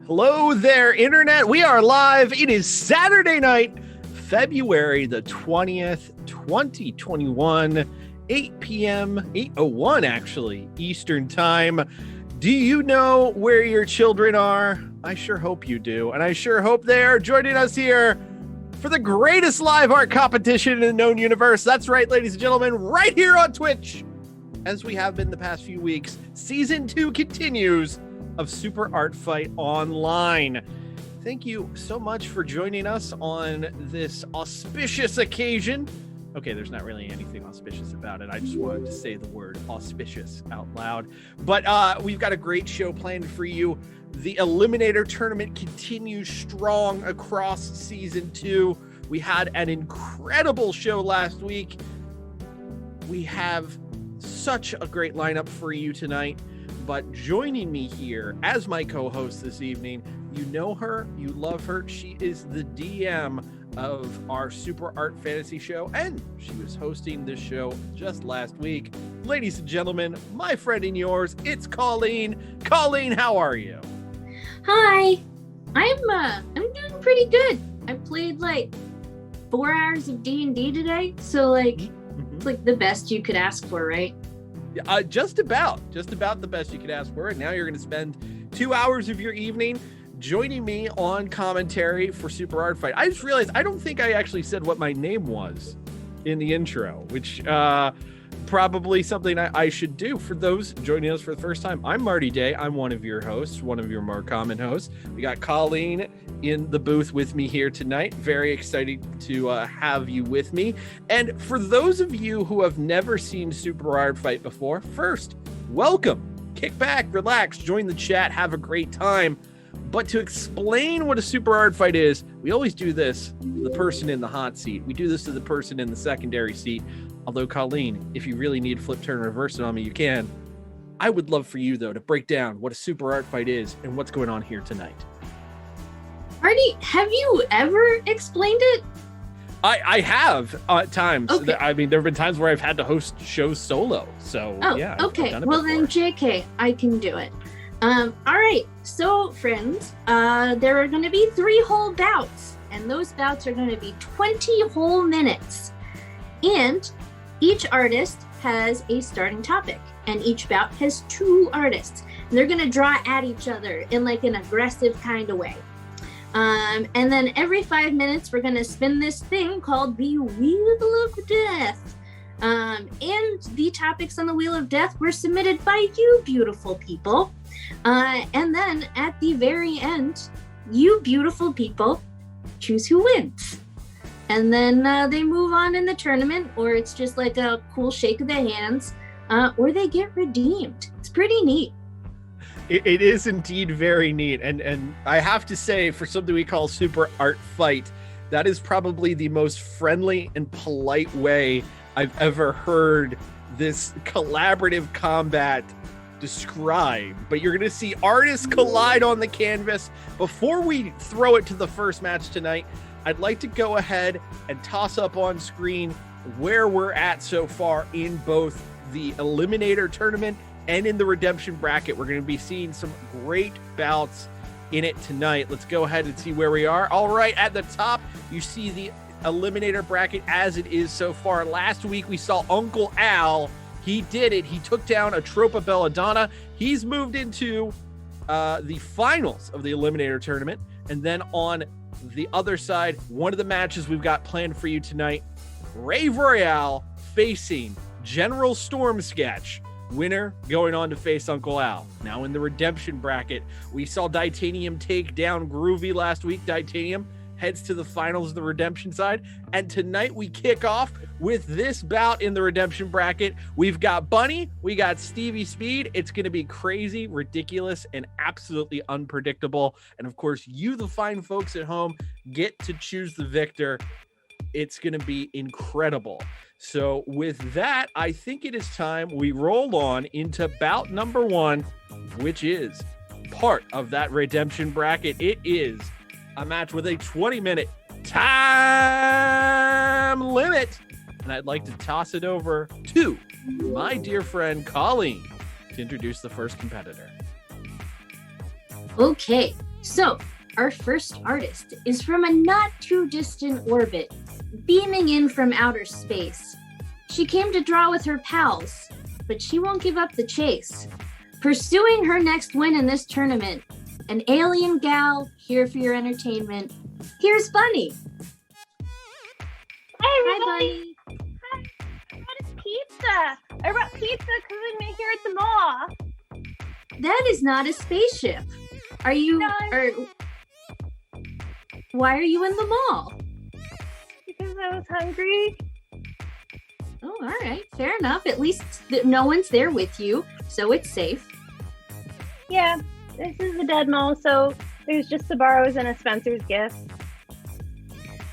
Hello there, Internet. We are live. It is Saturday night, February the 20th, 2021, 8 p.m., 8:01 actually, Eastern Time. Do you know where your children are? I sure hope you do. And I sure hope they are joining us here for the greatest live art competition in the known universe. That's right, ladies and gentlemen, right here on Twitch. As we have been the past few weeks, Season 2 continues of Super Art Fight Online. Thank you so much for joining us on this auspicious occasion. Okay, there's not really anything auspicious about it. I just wanted to say the word auspicious out loud. But we've got a great show planned for you. The Eliminator Tournament continues strong across Season 2. We had an incredible show last week. We have such a great lineup for you tonight. But joining me here as my co-host this evening, you know her, you love her. She is the DM of our Super Art Fantasy show, and she was hosting this show just last week. Ladies and gentlemen, my friend and yours, it's Colleen. Colleen, how are you? Hi, I'm doing pretty good. I played like 4 hours of D&D today, so it's like the best you could ask for, right? Just about the best you could ask for. And now you're going to spend 2 hours of your evening joining me on commentary for Super Art Fight. I just realized I don't think I actually said what my name was in the intro, which probably something I should do. For those joining us for the first time, I'm Marty Day. I'm one of your hosts, one of your more common hosts. We got Colleen in the booth with me here tonight. Very excited to have you with me. And for those of you who have never seen Super Art Fight before, first, welcome. Kick back, relax, join the chat, have a great time. But to explain what a Super Art Fight is, we always do this to the person in the hot seat. We do this to the person in the secondary seat. Although, Colleen, if you really need flip, turn, reverse it on me, you can. I would love for you, though, to break down what a Super Art Fight is and what's going on here tonight. Marty, have you ever explained it? I have at times. Okay. I mean, there have been times where I've had to host shows solo. So, yeah. Okay. I've done it Well, before. then, JK, I can do it. All right. So, friends, there are going to be 3 whole bouts, and those bouts are going to be 20 whole minutes. And each artist has a starting topic, and each bout has 2 artists. And they're going to draw at each other in like an aggressive kind of way. And then every 5 minutes, we're going to spin this thing called the Wheel of Death. And the topics on the Wheel of Death were submitted by you beautiful people. And then at the very end, you beautiful people choose who wins. And then they move on in the tournament, or it's just like a cool shake of the hands, or they get redeemed. It's pretty neat. It is indeed very neat. And I have to say, for something we call Super Art Fight, that is probably the most friendly and polite way I've ever heard this collaborative combat described. But you're going to see artists collide on the canvas. Before we throw it to the first match tonight, I'd like to go ahead and toss up on screen where we're at so far in both the Eliminator Tournament and in the Redemption Bracket. We're going to be seeing some great bouts in it tonight. Let's go ahead and see where we are. All right, at the top, you see the Eliminator Bracket as it is so far. Last week, we saw Uncle Al. He did it. He took down Atropa Belladonna. He's moved into the finals of the Eliminator Tournament. And then on the other side, one of the matches we've got planned for you tonight, Rave Royale facing General Storm Sketch. Winner going on to face Uncle Al. Now in the Redemption Bracket, we saw Titanium take down Groovy last week. Titanium heads to the finals of the Redemption side. And tonight we kick off with this bout in the Redemption Bracket. We've got Bunny, we got Stevie Speed. It's going to be crazy, ridiculous, and absolutely unpredictable. And of course, you, the fine folks at home, get to choose the victor. It's going to be incredible. So with that, I think it is time we roll on into bout number 1, which is part of that Redemption Bracket. It is a match with a 20-minute time limit. And I'd like to toss it over to my dear friend Colleen to introduce the first competitor. Okay, So, our first artist is from a not too distant orbit, beaming in from outer space. She came to draw with her pals, but she won't give up the chase. Pursuing her next win in this tournament, an alien gal here for your entertainment. Here's Bunny. Hi, everybody. Hi. I brought pizza. I brought pizza because I'm here at the mall. That is not a spaceship. Are you? No, why are you in the mall? because I was hungry. Oh, all right, fair enough. At least no one's there with you, so it's safe. Yeah, this is a dead mall, so there's just Sbarro's and a Spencer's gift.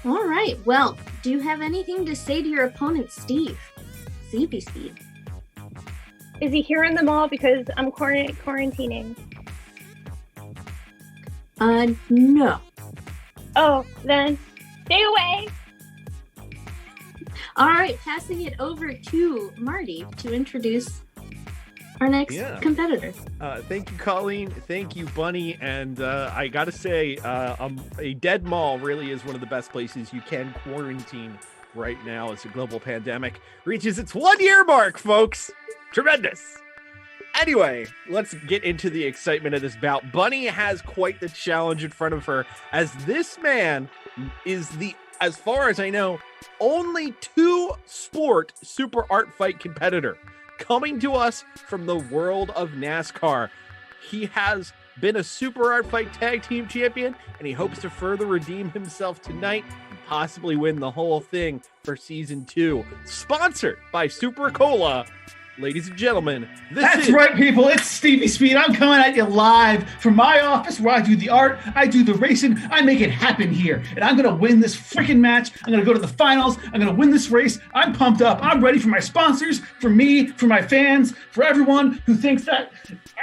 All right. Well, do you have anything to say to your opponent, Steve? Stevie Speed. Is he here in the mall because I'm quarantining? No. Oh, then stay away. All right, passing it over to Marty to introduce our next competitor. Thank you, Colleen. Thank you, Bunny. And I got to say, a dead mall really is one of the best places you can quarantine right now as a global pandemic reaches its 1 year mark, folks. Tremendous. Anyway, let's get into the excitement of this bout. Bunny has quite the challenge in front of her, as this man is the, as far as I know, only two-sport super art fight competitor coming to us from the world of NASCAR. He has been a super art fight tag team champion, and he hopes to further redeem himself tonight and possibly win the whole thing for season 2. Sponsored by Super Cola. Ladies and gentlemen, That's right, people. It's Stevie Speed. I'm coming at you live from my office where I do the art, I do the racing, I make it happen here. And I'm going to win this freaking match. I'm going to go to the finals. I'm going to win this race. I'm pumped up. I'm ready for my sponsors, for me, for my fans, for everyone who thinks that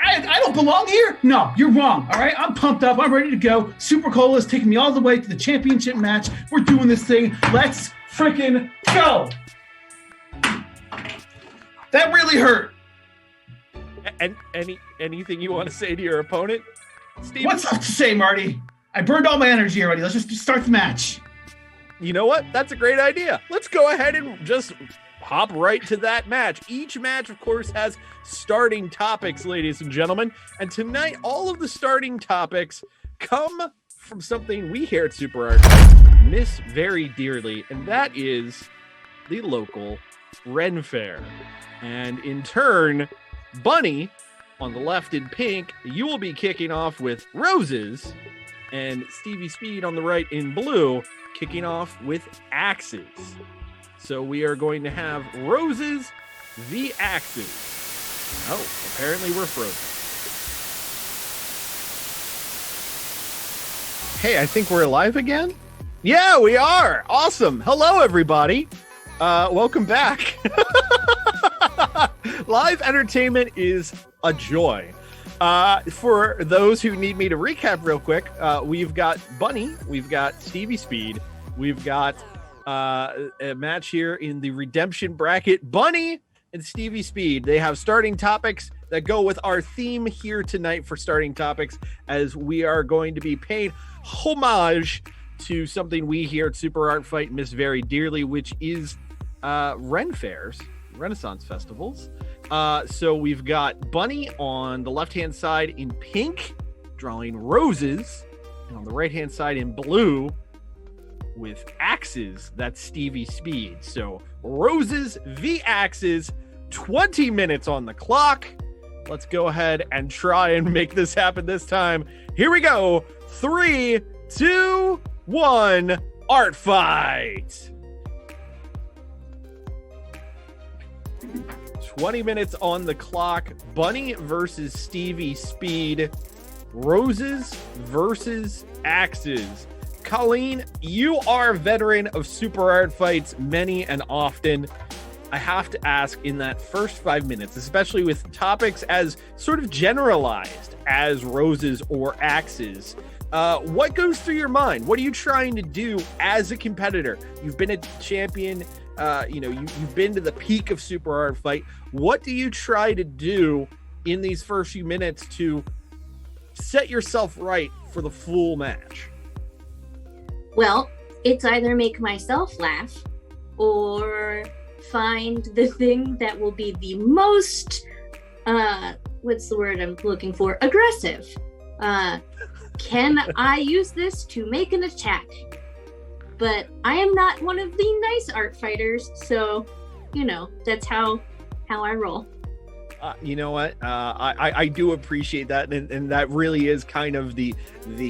I don't belong here. No, you're wrong. All right, I'm pumped up. I'm ready to go. Super Cola is taking me all the way to the championship match. We're doing this thing. Let's freaking go. That really hurt. And anything you want to say to your opponent, Steve? What's up to say, Marty? I burned all my energy already. Let's just start the match. You know what? That's a great idea. Let's go ahead and just hop right to that match. Each match, of course, has starting topics, ladies and gentlemen. And tonight, all of the starting topics come from something we here at Super Art miss very dearly, and that is the local Ren Fair. And in turn, Bunny, on the left in pink, you will be kicking off with roses, and Stevie Speed on the right in blue, kicking off with axes. So we are going to have roses v axes. Oh, apparently we're frozen. Hey, I think we're live again? Yeah, we are. Awesome. Hello, everybody. Welcome back. Live entertainment is a joy. For those who need me to recap real quick, we've got Bunny, we've got Stevie Speed, we've got a match here in the redemption bracket. Bunny and Stevie Speed, they have starting topics that go with our theme here tonight for starting topics, as we are going to be paying homage to something we here at Super Art Fight miss very dearly, which is Ren Fairs, Renaissance festivals. So we've got Bunny on the left-hand side in pink, drawing roses, and on the right-hand side in blue with axes. That's Stevie Speed. So roses v axes, 20 minutes on the clock. Let's go ahead and try and make this happen this time. Here we go. 3, 2, 1, art fight. 20 minutes on the clock. Bunny versus Stevie Speed. Roses versus axes. Colleen, you are a veteran of super art fights many and often. I have to ask, in that first 5 minutes, especially with topics as sort of generalized as roses or axes, what goes through your mind? What are you trying to do as a competitor? You've been a champion. You've been to the peak of super art fight. What do you try to do in these first few minutes to set yourself right for the full match? Well, it's either make myself laugh or find the thing that will be the most, what's the word I'm looking for? Aggressive. Can I use this to make an attack? But I am not one of the nice art fighters, so, that's how I roll. You know what? I do appreciate that, and that really is kind of the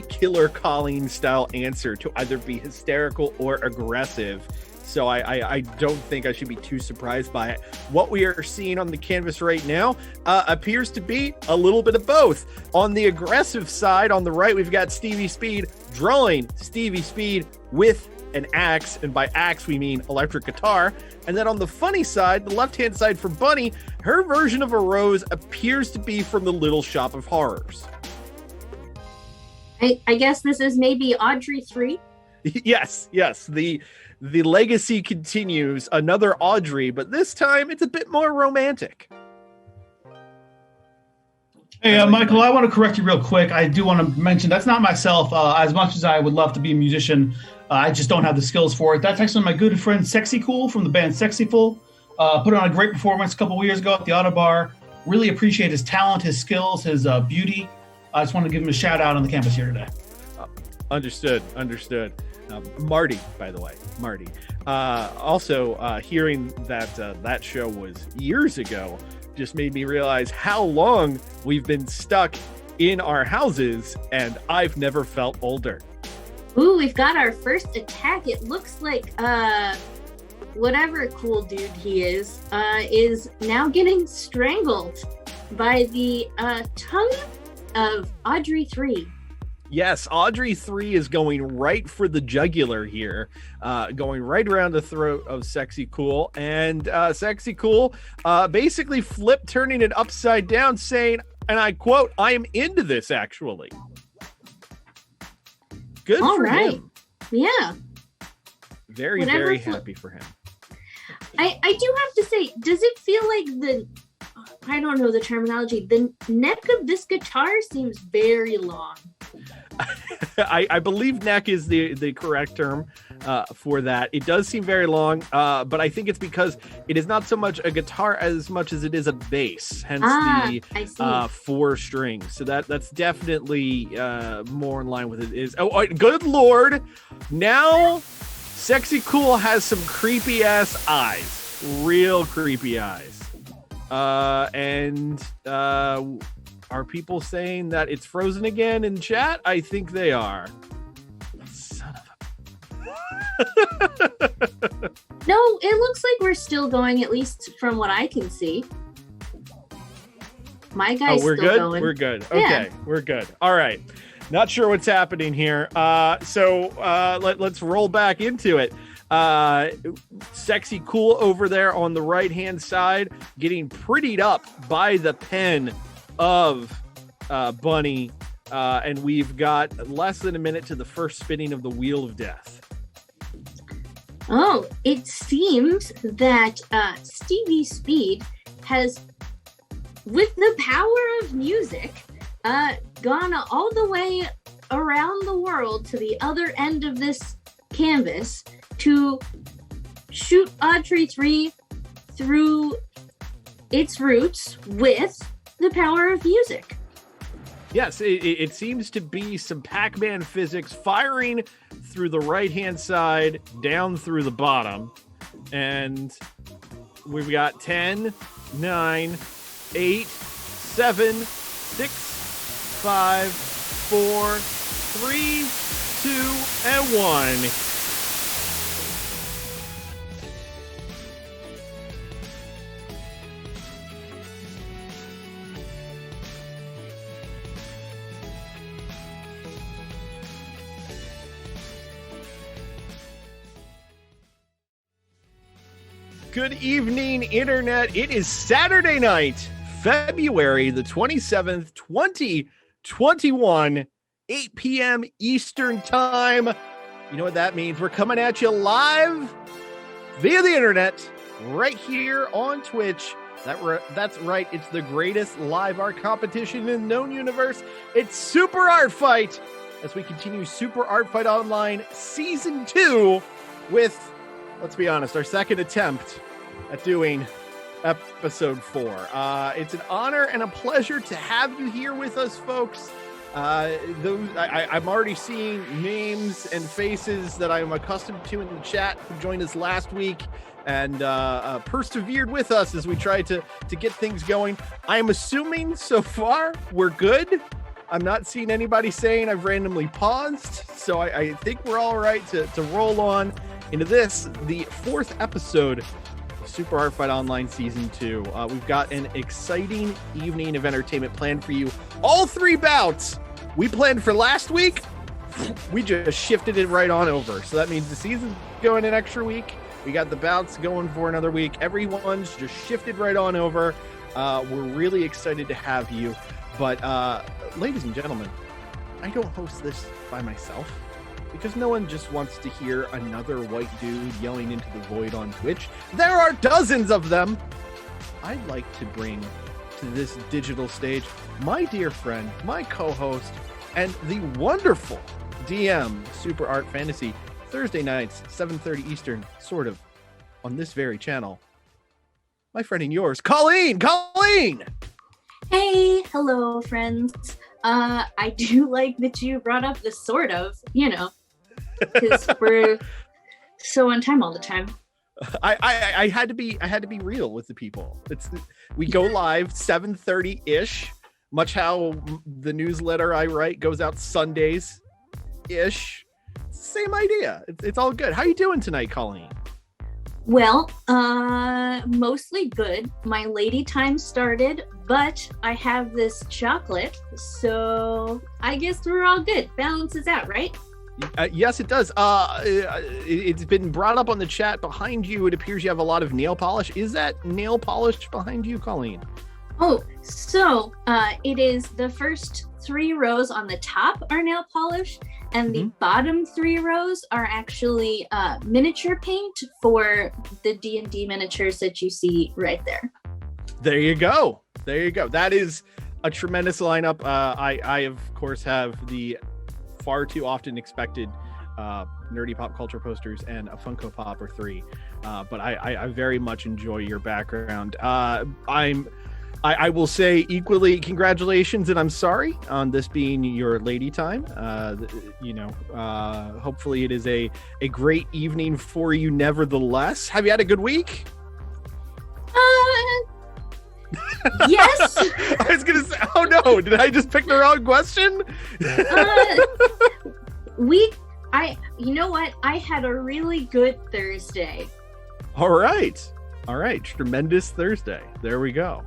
Killer Colleen style answer to either be hysterical or aggressive. So I don't think I should be too surprised by it. What we are seeing on the canvas right now appears to be a little bit of both. On the aggressive side, on the right, we've got Stevie Speed drawing Stevie Speed with an axe, and by axe we mean electric guitar. And then on the funny side, the left-hand side for Bunny, her version of a rose appears to be from the Little Shop of Horrors. I guess this is maybe Audrey 3? Yes. The legacy continues, another Audrey, but this time it's a bit more romantic. Hey, Michael, I want to correct you real quick. I do want to mention that's not myself. As much as I would love to be a musician, I just don't have the skills for it. That's actually my good friend Sexy Cool from the band Sexyful. Put on a great performance a couple of years ago at the Auto Bar. Really appreciate his talent, his skills, his beauty. I just want to give him a shout out on the campus here today. Understood. Marty, by the way, Marty. Also, hearing that that show was years ago just made me realize how long we've been stuck in our houses, and I've never felt older. Ooh, we've got our first attack. It looks like whatever cool dude he is now getting strangled by the tongue of Audrey 3. Yes, Audrey 3 is going right for the jugular here, going right around the throat of Sexy Cool. And Sexy Cool basically turning it upside down, saying, and I quote, "I am into this, actually." Good All for right. him. Yeah. Very, very happy for him. I do have to say, does it feel like I don't know the terminology, the neck of this guitar seems very long. I believe neck is the correct term for that. It does seem very long, but I think it's because it is not so much a guitar as much as it is a bass, hence the 4 strings. So that's definitely more in line with it is. Oh, good Lord. Now Sexy Cool has some creepy ass eyes, real creepy eyes. Are people saying that it's frozen again in chat? I think they are. Son of a... No, it looks like we're still going, at least from what I can see. My guy's we're still good? going. We're good. Yeah. Okay, we're good. All right. Not sure what's happening here. So let's roll back into it. Sexy Cool over there on the right-hand side, getting prettied up by the pen of Bunny, and we've got less than a minute to the first spinning of the Wheel of Death. Oh, it seems that Stevie Speed has, with the power of music, gone all the way around the world to the other end of this canvas to shoot Audrey 3 through its roots with the power of music. Yes, it seems to be some Pac-Man physics firing through the right-hand side, down through the bottom. And we've got 10, 9, 8, 7, 6, 5, 4, 3, 2, and 1. Good evening, Internet. It is Saturday night, February the 27th, 2021, 8 p.m. Eastern Time. You know what that means? We're coming at you live via the Internet, right here on Twitch, That's right. It's the greatest live art competition in the known universe. It's Super Art Fight as we continue Super Art Fight Online Season 2 with, let's be honest, our second attempt at doing Episode 4. It's an honor and a pleasure to have you here with us, folks. I'm already seeing names and faces that I'm accustomed to in the chat who joined us last week and persevered with us as we tried to get things going. I'm assuming so far we're good. I'm not seeing anybody saying I've randomly paused, so I think we're all right to roll on into this, the 4th episode of Super Art Fight Online Season 2. We've got an exciting evening of entertainment planned for you. All 3 bouts we planned for last week, we just shifted it right on over. So that means the season's going an extra week. We got the bouts going for another week. Everyone's just shifted right on over. We're really excited to have you. But ladies and gentlemen, I don't host this by myself because no one just wants to hear another white dude yelling into the void on Twitch. There are dozens of them. I'd like to bring to this digital stage my dear friend, my co-host, and the wonderful DM Super Art Fantasy, Thursday nights, 7:30 Eastern, sort of, on this very channel. My friend and yours, Colleen! Colleen! Hey, hello, friends. I do like that you brought up the sort of, because we're so on time all the time. I had to be real with the people. We go live 7:30 ish, much how the newsletter I write goes out Sundays ish. Same idea. It's all good. How you doing tonight, Colleen? Well, mostly good. My lady time started, but I have this chocolate, so I guess we're all good. Balances out, right? Yes, it does. It's been brought up on the chat behind you. It appears you have a lot of nail polish. Is that nail polish behind you, Colleen? Oh, so it is the first 3 rows on the top are nail polish, and the bottom 3 rows are actually miniature paint for the D&D miniatures that you see right there. There you go. That is a tremendous lineup. I of course have the far too often expected nerdy pop culture posters and a Funko Pop or 3, but I very much enjoy your background. I will say equally congratulations and I'm sorry on this being your lady time. Hopefully it is a great evening for you nevertheless. Have you had a good week? Yes. I was gonna say, oh no, did I just pick the wrong question? You know what? I had a really good Thursday. All right. Tremendous Thursday. There we go.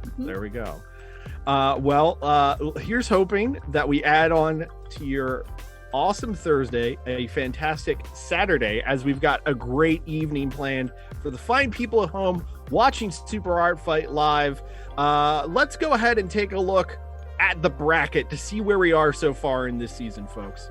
Here's hoping that we add on to your awesome Thursday a fantastic Saturday, as we've got a great evening planned for the fine people at home watching Super Art Fight live. Let's go ahead and take a look at the bracket to see where we are so far in this season, folks.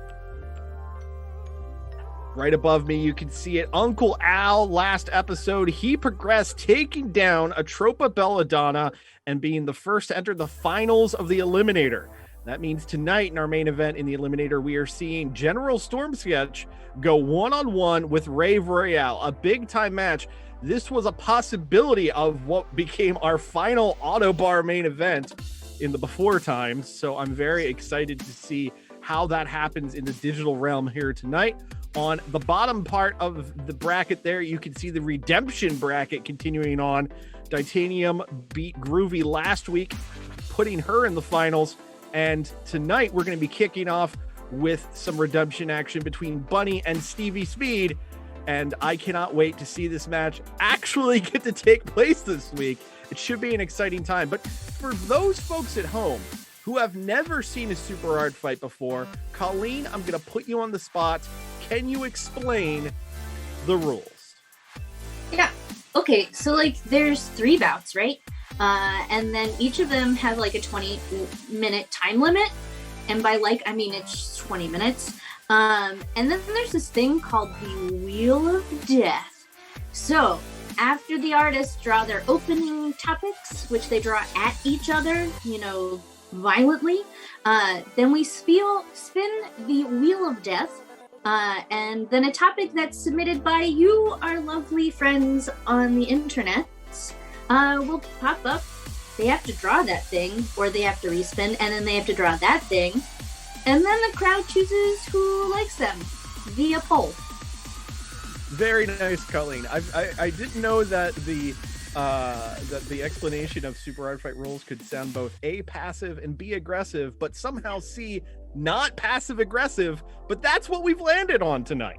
Right above me, you can see it. Uncle Al, last episode, he progressed, taking down Atropa Belladonna and being the first to enter the finals of the Eliminator. That means tonight in our main event in the Eliminator, we are seeing General Storm Sketch go one-on-one with Rave Royale, a big-time match. This was a possibility of what became our final Autobar main event in the before times, so I'm very excited to see how that happens in the digital realm here tonight. On the bottom part of the bracket there, you can see the redemption bracket continuing on. Titanium beat Groovy last week, putting her in the finals. And tonight, we're going to be kicking off with some redemption action between Bunny and Stevie Speed. And I cannot wait to see this match actually get to take place this week. It should be an exciting time. But for those folks at home who have never seen a Super Art Fight before, Colleen, I'm going to put you on the spot. Can you explain the rules? Yeah. Okay. So there's 3 bouts, right? And then each of them have a 20-minute time limit. And by I mean it's 20 minutes. And then there's this thing called the Wheel of Death. So After the artists draw their opening topics, which they draw at each other, violently, then we spin the Wheel of Death, and then a topic that's submitted by you, our lovely friends on the internet, will pop up. They have to draw that thing, or they have to respin, and then they have to draw that thing, and then the crowd chooses who likes them via poll. Very nice, Colleen. I didn't know that the explanation of Super Art Fight rules could sound both A, passive, and B, aggressive, but somehow C, not passive aggressive. But that's what we've landed on tonight.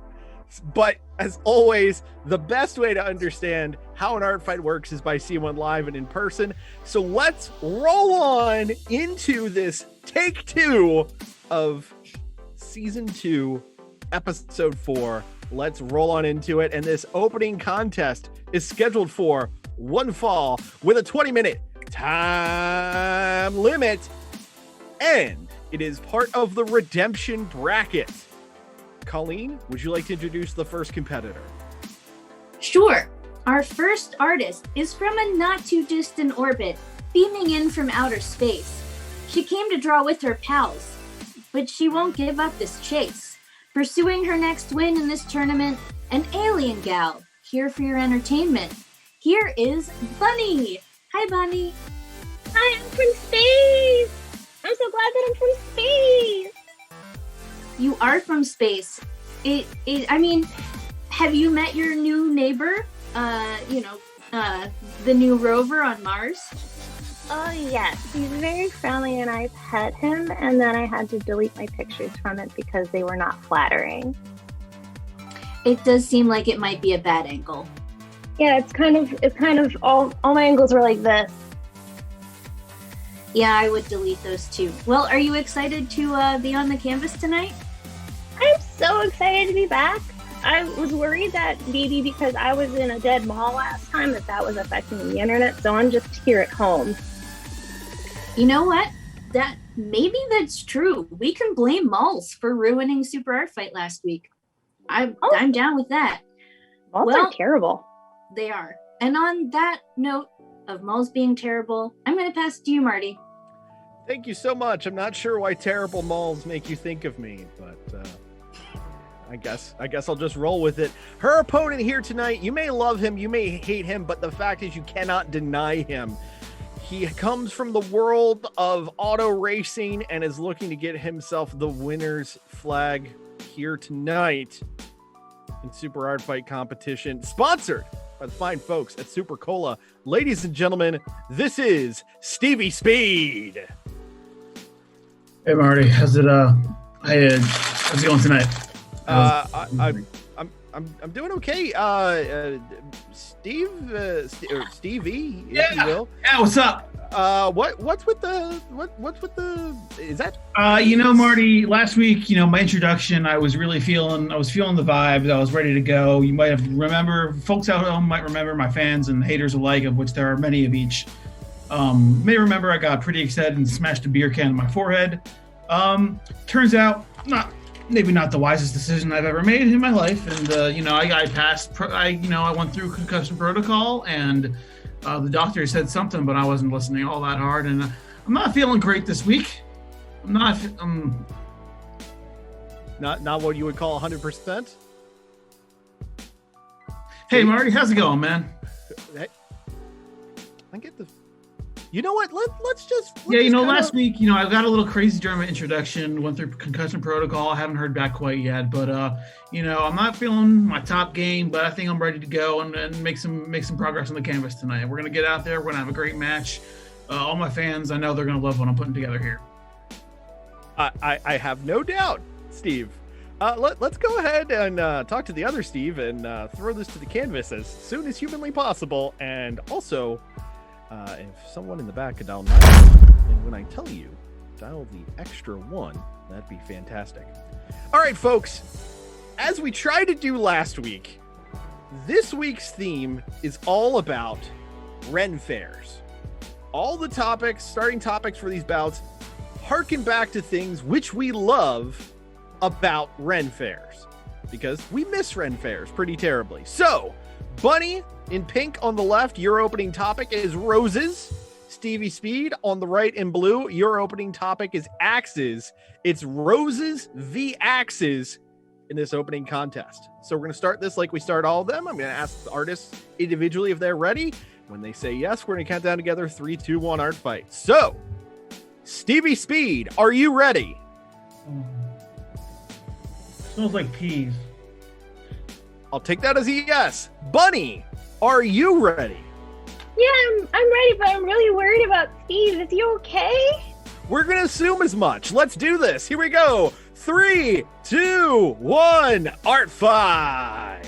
But as always, the best way to understand how an art fight works is by seeing one live and in person. So let's roll on into this take 2 of season 2, episode 4. Let's roll on into it. And this opening contest is scheduled for one fall with a 20-minute time limit. And it is part of the redemption bracket. Colleen, would you like to introduce the first competitor? Sure. Our first artist is from a not too distant orbit, beaming in from outer space. She came to draw with her pals, but she won't give up this chase. Pursuing her next win in this tournament, an alien gal, here for your entertainment. Here is Bunny. Hi, Bunny. Hi, I'm from space. I'm so glad that I'm from space. You are from space. Have you met your new neighbor? The new rover on Mars? Oh, yes. He's very friendly, and I pet him, and then I had to delete my pictures from it because they were not flattering. It does seem like it might be a bad angle. Yeah, it's kind of all my angles were like this. Yeah, I would delete those too. Well, are you excited to be on the canvas tonight? I'm so excited to be back. I was worried that maybe because I was in a dead mall last time that was affecting the internet, so I'm just here at home. You know what? Maybe that's true. We can blame malls for ruining Super Art Fight last week. I'm down with that. Malls are terrible. They are. And on that note of malls being terrible, I'm going to pass it to you, Marty. Thank you so much. I'm not sure why terrible malls make you think of me, but I guess I'll just roll with it. Her opponent here tonight, you may love him, you may hate him, but the fact is you cannot deny him. He comes from the world of auto racing and is looking to get himself the winner's flag here tonight in Super Art Fight competition, sponsored by the fine folks at Super Cola. Ladies and gentlemen, this is Stevie Speed. Hey Marty, how's it going tonight? I'm doing okay. Stevie, if you will. Yeah, what's up? What's with the is that Marty, last week, my introduction, I was feeling the vibes. I was ready to go. You might have folks out home might remember, my fans and haters alike, of which there are many of each. May remember I got pretty excited and smashed a beer can in my forehead. Turns out maybe not the wisest decision I've ever made in my life. And, I passed, I went through concussion protocol, and the doctor said something, but I wasn't listening all that hard. And I'm not feeling great this week. I'm not what you would call 100%. Hey, Marty, how's it going, man? I get the... You know what? Let's just... last week, I got a little crazy during my introduction, went through concussion protocol. I haven't heard back quite yet, but, I'm not feeling my top game, but I think I'm ready to go and make some progress on the canvas tonight. We're going to get out there. We're going to have a great match. All my fans, I know they're going to love what I'm putting together here. I have no doubt, Steve. Let's go ahead and talk to the other Steve and throw this to the canvas as soon as humanly possible. And also... if someone in the back could dial 9, and when I tell you, dial the extra 1, that'd be fantastic. All right, folks, as we tried to do last week, this week's theme is all about Ren fairs. All the starting topics for these bouts, harken back to things which we love about Ren fairs, because we miss Ren fairs pretty terribly. So, Bunny in pink on the left, your opening topic is roses. Stevie Speed on the right in blue, your opening topic is axes. It's roses v axes in this opening contest. So we're going to start this like we start all of them. I'm going to ask the artists individually if they're ready. When they say yes, we're going to count down together. 3, 2, 1, art fight. So, Stevie Speed, are you ready? Smells like peas. I'll take that as a yes. Bunny, are you ready? Yeah, I'm ready, but I'm really worried about Steve. Is he okay? We're going to assume as much. Let's do this. Here we go. 3, 2, 1, art fight.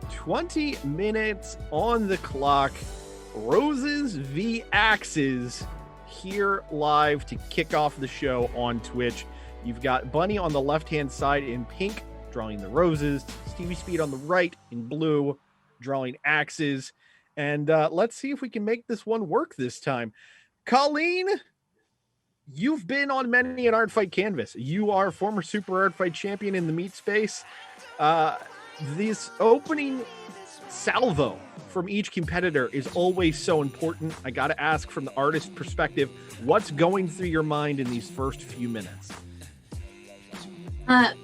20 minutes on the clock. Roses v. Axes here live to kick off the show on Twitch. You've got Bunny on the left-hand side in pink, drawing the roses. Stevie Speed on the right in blue, drawing axes. And let's see if we can make this one work this time. Colleen, you've been on many an art fight canvas. You are former super art fight champion in the meat space. This opening salvo from each competitor is always so important. I got to ask from the artist perspective, what's going through your mind in these first few minutes?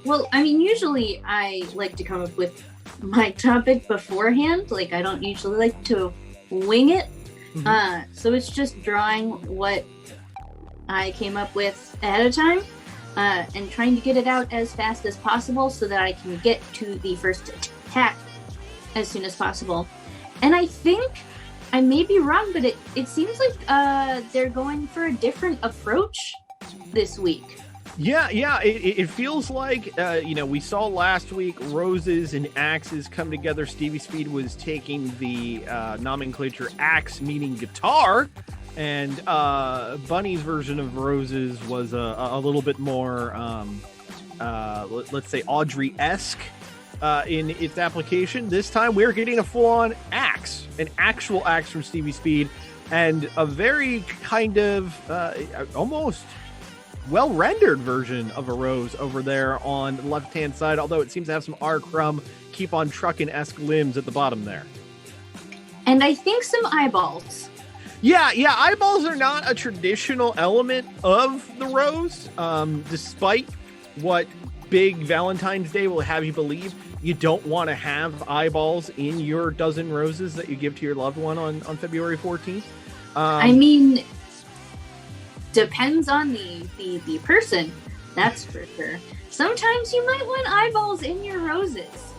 Well, I mean, usually I like to come up with my topic beforehand. Like, I don't usually like to wing it. So it's just drawing what I came up with ahead of time and trying to get it out as fast as possible so that I can get to the first attack as soon as possible. And I think I may be wrong, but it seems like they're going for a different approach this week. Yeah, it feels like, we saw last week roses and axes come together. Stevie Speed was taking the nomenclature axe, meaning guitar, and Bunny's version of roses was a little bit more, let's say, Audrey-esque in its application. This time we're getting a full-on axe, an actual axe from Stevie Speed, and a very kind of almost well-rendered version of a rose over there on the left-hand side, although it seems to have some R. Crumb, keep on trucking-esque limbs at the bottom there. And I think some eyeballs. Yeah, eyeballs are not a traditional element of the rose, despite what Big Valentine's Day will have you believe. You don't want to have eyeballs in your dozen roses that you give to your loved one on February 14th. I mean, depends on the person, that's for sure. Sometimes you might want eyeballs in your roses.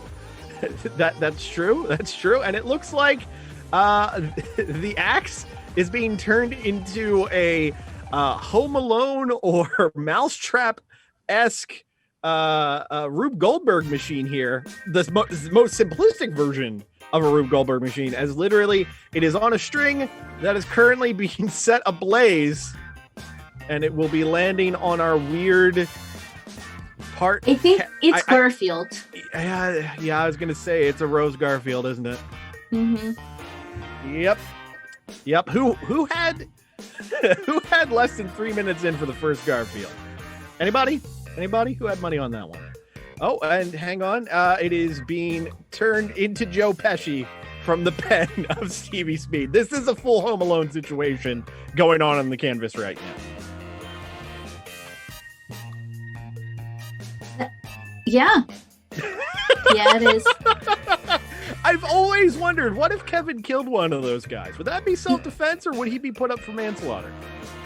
That's true, and it looks like the axe is being turned into a Home Alone or Mousetrap-esque Rube Goldberg machine here. The most simplistic version of a Rube Goldberg machine, as literally it is on a string that is currently being set ablaze, and it will be landing on our weird part. I think it's Garfield. Yeah, I was gonna say it's a Rose Garfield, isn't it? Mm-hmm. Yep. Who had who had less than 3 minutes in for the first Garfield? Anybody who had money on that one? Oh, and hang on, it is being turned into Joe Pesci from the pen of Stevie Speed. This is a full Home Alone situation going on the canvas right now. Yeah, it is. I've always wondered, what if Kevin killed one of those guys? Would that be self-defense, or would he be put up for manslaughter?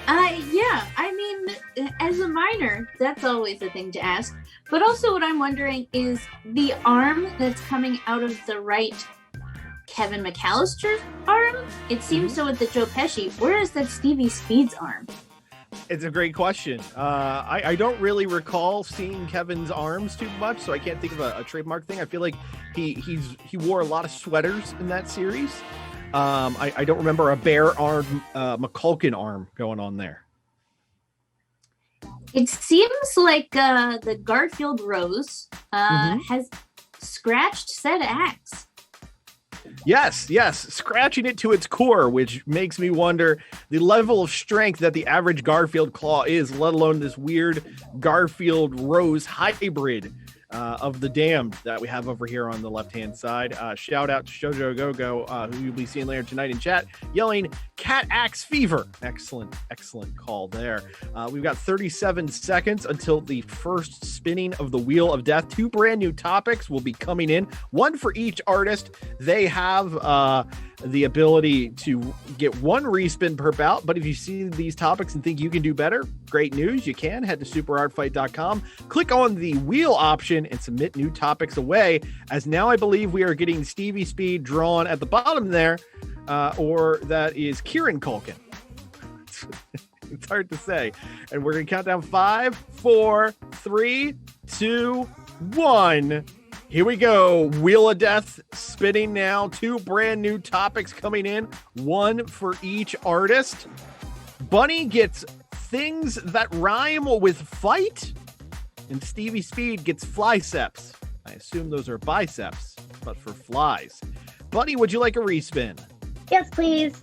Yeah, I mean, as a minor, that's always a thing to ask. But also what I'm wondering is the arm that's coming out of the right Kevin McAllister's arm? It seems so with the Joe Pesci. Where is that Stevie Speed's arm? It's a great question. I don't really recall seeing Kevin's arms too much, so I can't think of a trademark thing. I feel like he wore a lot of sweaters in that series. I don't remember a bare arm McCulkin arm going on there. It seems like the Garfield Rose has scratched said axe. Yes, scratching it to its core, which makes me wonder the level of strength that the average Garfield claw is, let alone this weird Garfield Rose hybrid. of the Damned that we have over here on the left-hand side. Shout out to Shoujo Go-Go, who you'll be seeing later tonight in chat, yelling Cat Axe Fever. Excellent call there. We've got 37 seconds until the first spinning of the Wheel of Death. 2 brand new topics will be coming in, one for each artist. They have the ability to get 1 respin per bout, but if you see these topics and think you can do better, great news, you can. Head to superartfight.com, click on the wheel option, and submit new topics away, as now I believe we are getting Stevie Speed drawn at the bottom there, or that is Kieran Culkin. It's hard to say. And we're going to count down 5, 4, 3, 2, 1. Here we go. Wheel of Death spinning now. 2 brand new topics coming in, 1 for each artist. Bunny gets things that rhyme with fight, and Stevie Speed gets flyceps. I assume those are biceps, but for flies. Bunny, would you like a respin? Yes, please.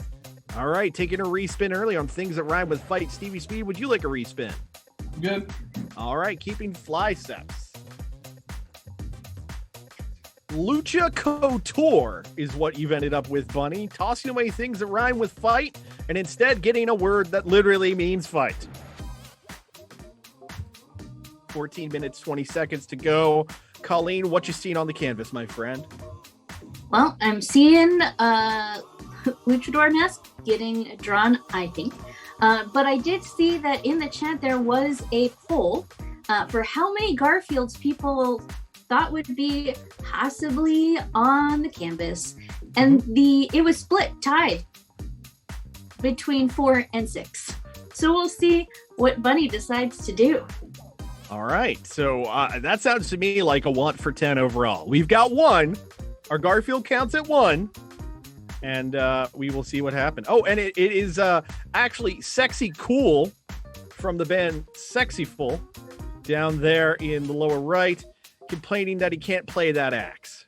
All right, taking a respin early on things that rhyme with fight. Stevie Speed, would you like a respin? Good. All right, keeping flyceps. Lucha Couture is what you've ended up with, Bunny. Tossing away things that rhyme with fight and instead getting a word that literally means fight. 14 minutes, 20 seconds to go. Colleen, what you seen on the canvas, my friend? Well, I'm seeing Luchador Mask getting drawn, I think. But I did see that in the chat there was a poll for how many Garfields people thought would be possibly on the canvas, and it was tied between 4 and 6. So we'll see what Bunny decides to do. All right, so that sounds to me like a want for 10 overall. We've got 1. Our Garfield counts at 1, and we will see what happens. Oh, and it is actually Sexy Cool from the band Sexyful down there in the lower right, complaining that he can't play that axe.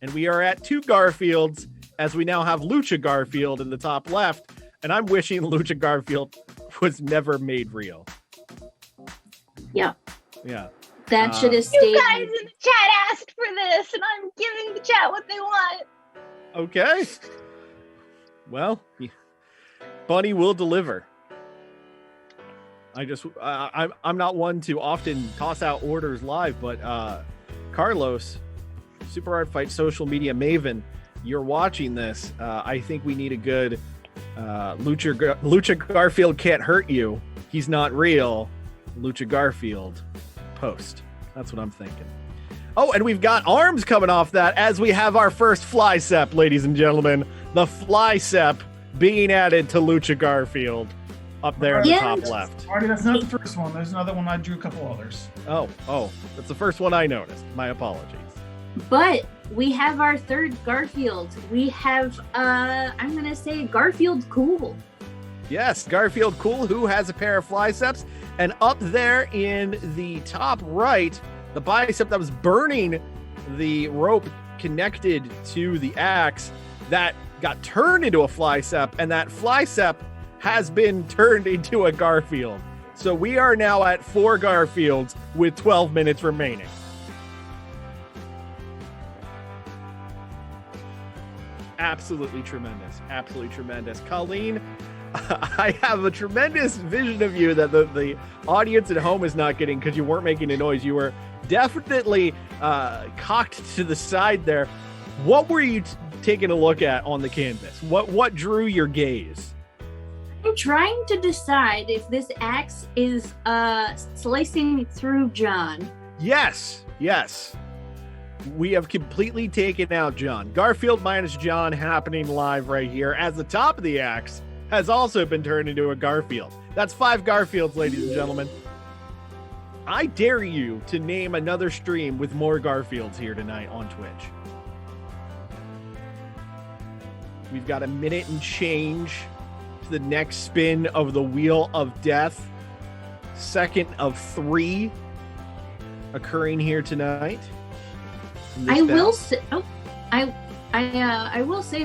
And we are at 2 Garfields, as we now have Lucha Garfield in the top left, and I'm wishing Lucha Garfield was never made real. Yeah. That should have stayed. You guys in the chat asked for this, and I'm giving the chat what they want. Okay. Well, Bunny will deliver. I'm not one to often toss out orders live, but Carlos, Super Art Fight social media maven, you're watching this. I think we need a good Lucha Garfield can't hurt you. He's not real. Lucha Garfield post. That's what I'm thinking. Oh, and we've got arms coming off that as we have our first flycep, ladies and gentlemen. The flycep being added to Lucha Garfield. Up there in the top left. Marty, that's not the first one. There's another one. I drew a couple others. Oh, that's the first one I noticed. My apologies. But we have our 3rd Garfield. We have, I'm going to say Garfield Cool. Yes, Garfield Cool, who has a pair of flyceps. And up there in the top right, the bicep that was burning the rope connected to the axe that got turned into a flycep, and that flycep has been turned into a Garfield. So we are now at 4 Garfields with 12 minutes remaining. Absolutely tremendous. Absolutely tremendous. Colleen, I have a tremendous vision of you that the audience at home is not getting because you weren't making a noise. You were definitely cocked to the side there. What were you taking a look at on the canvas? What drew your gaze? I'm trying to decide if this axe is slicing through John. Yes. We have completely taken out John. Garfield minus John happening live right here, as the top of the axe has also been turned into a Garfield. That's 5 Garfields, ladies and gentlemen. I dare you to name another stream with more Garfields here tonight on Twitch. We've got a minute and change to the next spin of the Wheel of Death. Second of 3 occurring here tonight. I will say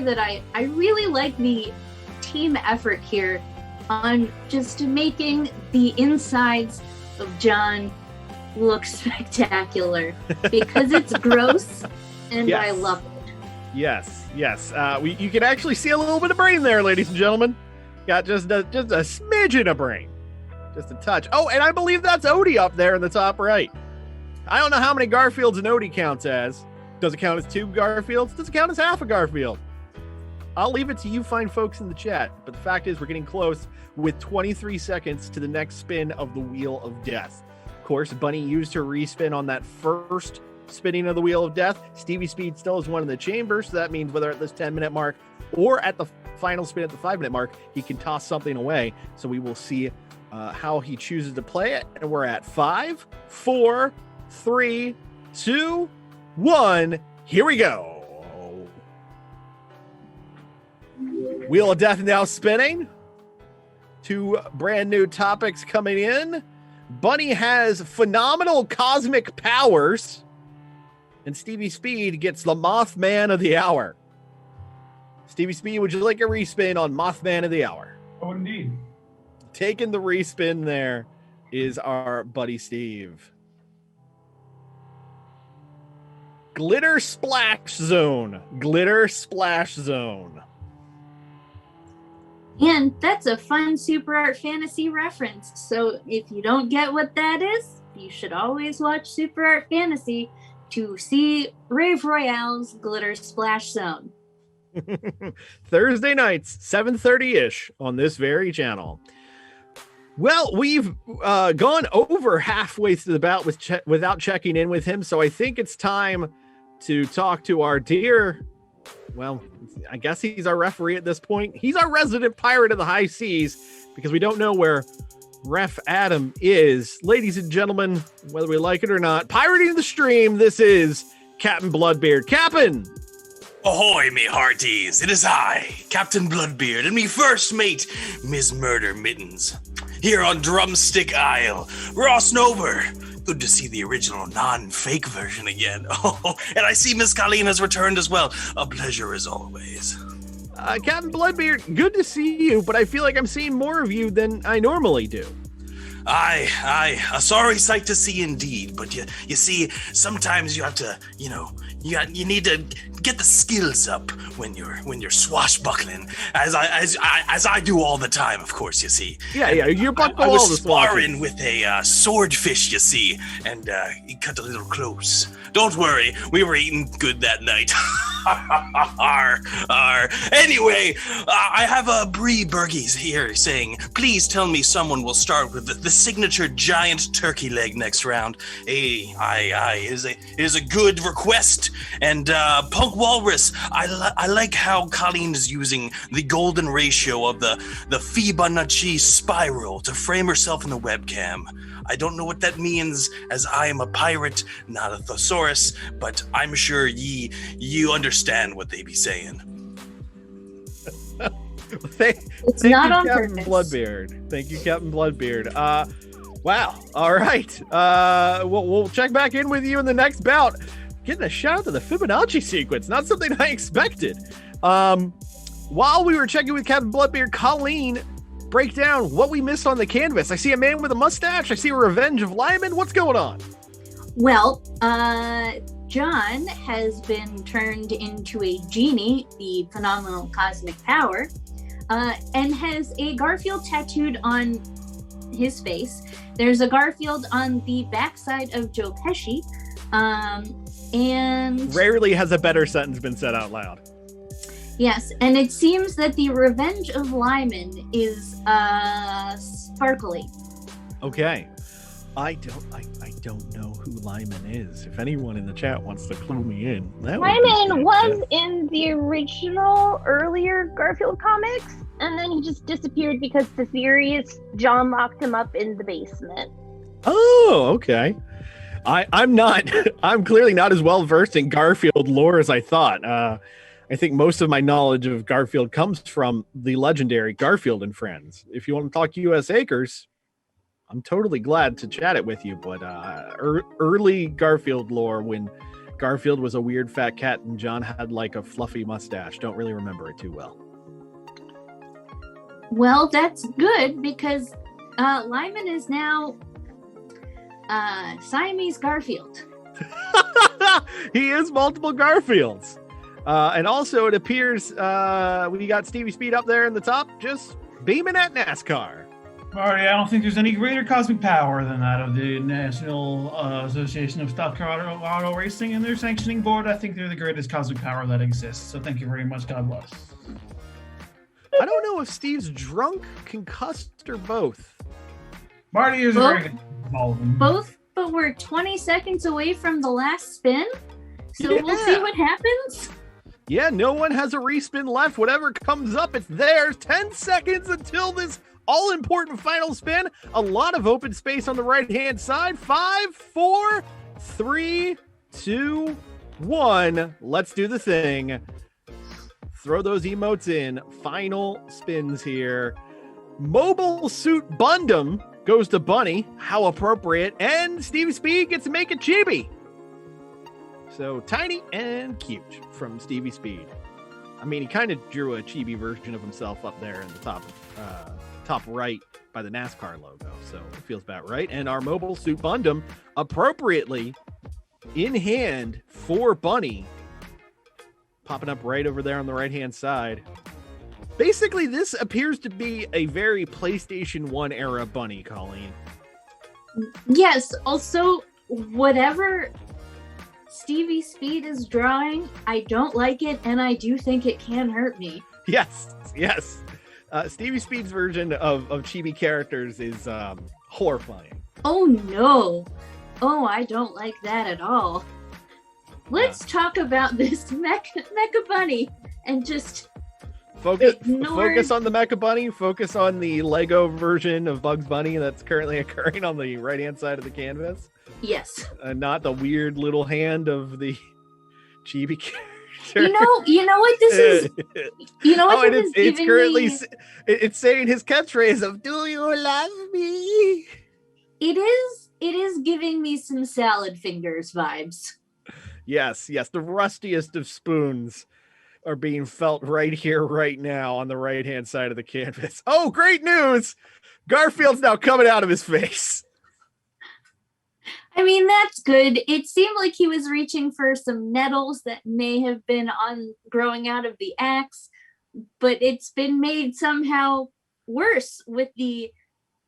that I really like the team effort here on just making the insides of John look spectacular because it's gross and Yes. I love it. Yes. You can actually see a little bit of brain there, ladies and gentlemen. Got just a smidgen of brain. Just a touch. Oh, and I believe that's Odie up there in the top right. I don't know how many Garfields an Odie counts as. Does it count as 2 Garfields? Does it count as half a Garfield? I'll leave it to you fine folks in the chat. But the fact is, we're getting close with 23 seconds to the next spin of the Wheel of Death. Of course, Bunny used her respin on that first spinning of the Wheel of Death. Stevie Speed still has one in the chamber, so that means whether at this 10-minute mark or at the final spin at the 5-minute mark, he can toss something away. So we will see how he chooses to play it. And we're at 5, 4, 3, 2, 1. Here we go. Wheel of Death now spinning. 2 brand new topics coming in. Bunny has phenomenal cosmic powers. And Stevie Speed gets the Mothman of the Hour. Stevie Speed, would you like a respin on Mothman of the Hour? Oh, indeed. Taking the respin there is our buddy Steve. Glitter Splash Zone. Glitter Splash Zone. And that's a fun Super Art Fantasy reference. So if you don't get what that is, you should always watch Super Art Fantasy to see Rave Royale's Glitter Splash Zone. Thursday nights, 7:30-ish on this very channel. Well, we've gone over halfway through the bout without checking in with him, so I think it's time to talk to our dear, well, I guess he's our referee at this point. He's our resident pirate of the high seas because we don't know where Ref Adam is. Ladies and gentlemen, whether we like it or not, pirating the stream, this is Captain Bloodbeard. Captain! Ahoy, me hearties! It is I, Captain Bloodbeard, and me first mate, Ms. Murder Mittens, here on Drumstick Isle. Rossing over. Good to see the original non-fake version again. Oh, and I see Miss Colleen has returned as well. A pleasure as always. Captain Bloodbeard, good to see you, but I feel like I'm seeing more of you than I normally do. Aye, a sorry sight to see indeed, but you see, sometimes you have to, you need to get the skills up when you're swashbuckling, as I do all the time, of course, you see. Yeah, you're buckle I all the was sparring with a swordfish, you see, and he cut a little close. Don't worry, we were eating good that night. Anyway, I have a Bree Burgies here saying, please tell me someone will start with the signature giant turkey leg next round. Aye, it is a good request. And Punk Walrus, I like how Colleen is using the golden ratio of the Fibonacci spiral to frame herself in the webcam. I don't know what that means, as I am a pirate, not a thesaurus, but I'm sure you understand what they be saying. Thank not you, on Captain purpose. Bloodbeard. Thank you, Captain Bloodbeard. Wow. All right. We'll check back in with you in the next bout. Getting a shout out to the Fibonacci sequence. Not something I expected. While we were checking with Captain Bloodbeard, Colleen, break down what we missed on the canvas. I see a man with a mustache. I see a Revenge of Lyman. What's going on? Well, John has been turned into a genie, the phenomenal cosmic power, and has a Garfield tattooed on his face. There's a Garfield on the backside of Joe Pesci, and Rarely has a better sentence been said out loud. yes, and it seems that the Revenge of Lyman is sparkly. Okay. I don't know who Lyman is. If anyone in the chat wants to clue me in, that would be Lyman was fantastic. in the original earlier Garfield comics, and then he just disappeared because the series, John locked him up in the basement. Oh, okay. I'm clearly not as well versed in Garfield lore as I thought. I think most of my knowledge of Garfield comes from the legendary Garfield and Friends. If you want to talk US Acres, I'm totally glad to chat it with you, but early Garfield lore, when Garfield was a weird fat cat and John had like a fluffy mustache, don't really remember it too well. Well, that's good because Lyman is now Siamese Garfield. He is multiple Garfields. And also it appears we got Stevie Speed up there in the top, just beaming at NASCAR. Marty, I don't think there's any greater cosmic power than that of the National Association of Stock Car Auto Racing and their sanctioning board. I think they're the greatest cosmic power that exists. So thank you very much. God bless. I don't know if Steve's drunk, concussed, or both. Marty is very good. All of them. Both, but we're 20 seconds away from the last spin. So we'll see what happens. Yeah, no one has a respin left. Whatever comes up, it's theirs. 10 seconds until this all-important final spin. A lot of open space on the right-hand side. 5, 4, 3, 2, 1. Let's do the thing. Throw those emotes in. Final spins here. Mobile Suit Bundum goes to Bunny. How appropriate. And Stevie Speed gets to make it chibi. So tiny and cute from Stevie Speed. I mean, he kind of drew a chibi version of himself up there in the top right by the NASCAR logo. So it feels about right. And our Mobile Suit Bundum appropriately in hand for Bunny. Popping up right over there on the right-hand side. Basically, this appears to be a very PlayStation 1 era Bunny, Colleen. Yes, also, whatever Stevie Speed is drawing, I don't like it, and I do think it can hurt me. Yes. Stevie Speed's version of chibi characters is horrifying. Oh, no. Oh, I don't like that at all. Let's talk about this Mecha Bunny and just focus on the Mecha Bunny. Focus on the Lego version of Bugs Bunny that's currently occurring on the right-hand side of the canvas. Yes. Not the weird little hand of the chibi character. You know what this is? You know what this is it's currently it's saying his catchphrase of "Do you love me?" It is giving me some salad fingers vibes. Yes, the rustiest of spoons are being felt right here, right now on the right-hand side of the canvas. Oh, great news! Garfield's now coming out of his face. I mean, that's good. It seemed like he was reaching for some nettles that may have been growing out of the axe, but it's been made somehow worse with the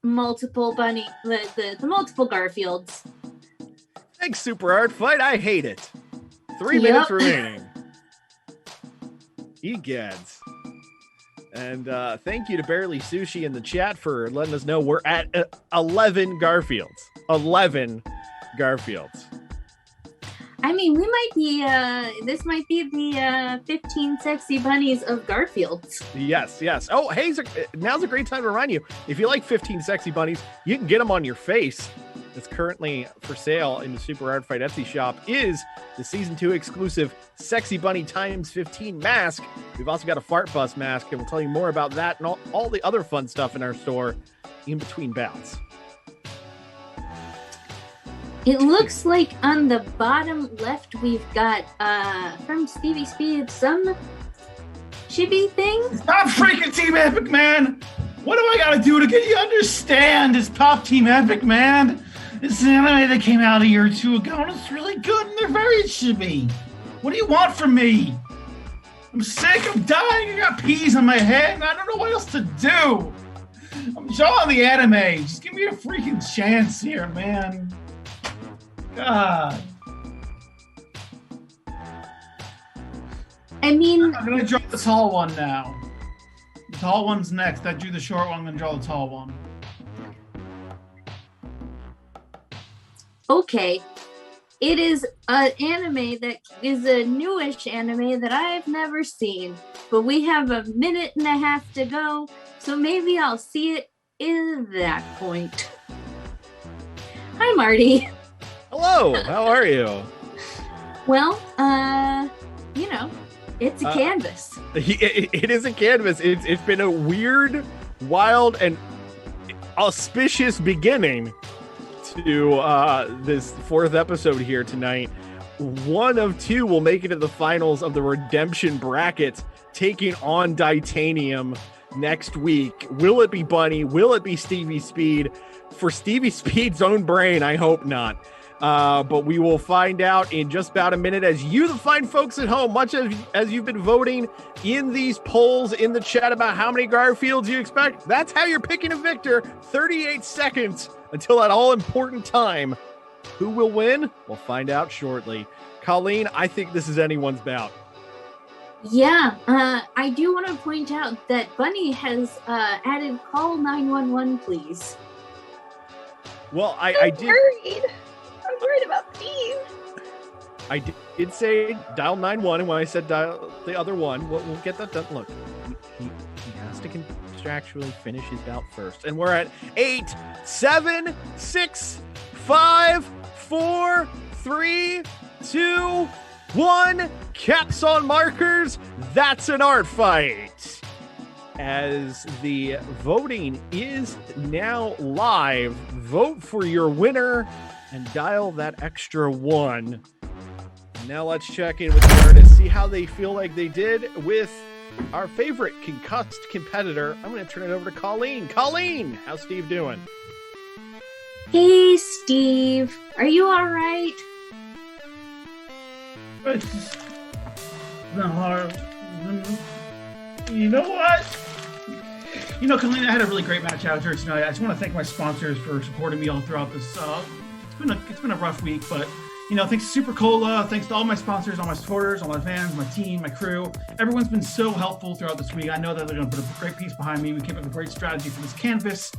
multiple the multiple Garfields. Thanks, Super Art Fight. I hate it. 3 minutes remaining. Egads. And thank you to Barely Sushi in the chat for letting us know we're at 11 Garfields. 11 Garfields. I mean, we might be, this might be the 15 sexy bunnies of Garfields. Yes. Oh, hey, now's a great time to remind you, if you like 15 sexy bunnies, you can get them on your face. That's currently for sale in the Super Art Fight Etsy shop is the Season 2 exclusive Sexy Bunny times 15 mask. We've also got a Fart Bus mask, and we'll tell you more about that and all the other fun stuff in our store in between bouts. It looks like on the bottom left, we've got, from Stevie Speed, some chibi thing. Stop freaking Team Epic, man! What do I gotta do to get you to understand this Pop Team Epic, man? This is an anime that came out a year or two ago, and it's really good, and they're very chibi. What do you want from me? I'm sick, I'm dying, I got peas on my head, and I don't know what else to do. I'm drawing the anime. Just give me a freaking chance here, man. God. I mean, I'm gonna draw the tall one now. The tall one's next. I drew the short one, I'm gonna draw the tall one. Okay. It is an anime that is a newish anime that I've never seen, but we have a minute and a half to go, so maybe I'll see it in that point. Hi, Marty. Hello, how are you? Well, it's a canvas. It is a canvas. It's been a weird, wild, and auspicious beginning to this fourth episode here tonight. One of two will make it to the finals of the redemption bracket, taking on Titanium next week. Will it be Bunny? Will it be Stevie Speed? For Stevie Speed's own brain, I hope not. But we will find out in just about a minute as you, the fine folks at home, much as you've been voting in these polls in the chat about how many Garfields you expect. That's how you're picking a victor. 38 seconds until that all-important time. Who will win? We'll find out shortly. Colleen, I think this is anyone's bout. Yeah, I do want to point out that Bunny has added call 911, please. Well, I did. I'm worried about Steve. I did say dial 911 when I said dial the other one. We'll get that done. Look, he has to contractually finish his bout first. And we're at 8, 7, 6, 5, 4, 3, 2, 1. Caps on markers. That's an art fight. As the voting is now live, vote for your winner and dial that extra 1. Now let's check in with the artists, see how they feel like they did with our favorite concussed competitor. I'm going to turn it over to Colleen. Colleen, how's Steve doing? Hey, Steve. Are you all right? It's not hard. You know what? You know, Colleen, I had a really great match out here tonight. I just want to thank my sponsors for supporting me all throughout this. It's been a rough week, but you know, thanks to Super Cola, thanks to all my sponsors, all my supporters, all my fans, my team, my crew. Everyone's been so helpful throughout this week. I know that they're going to put a great piece behind me. We came up with a great strategy for this canvas.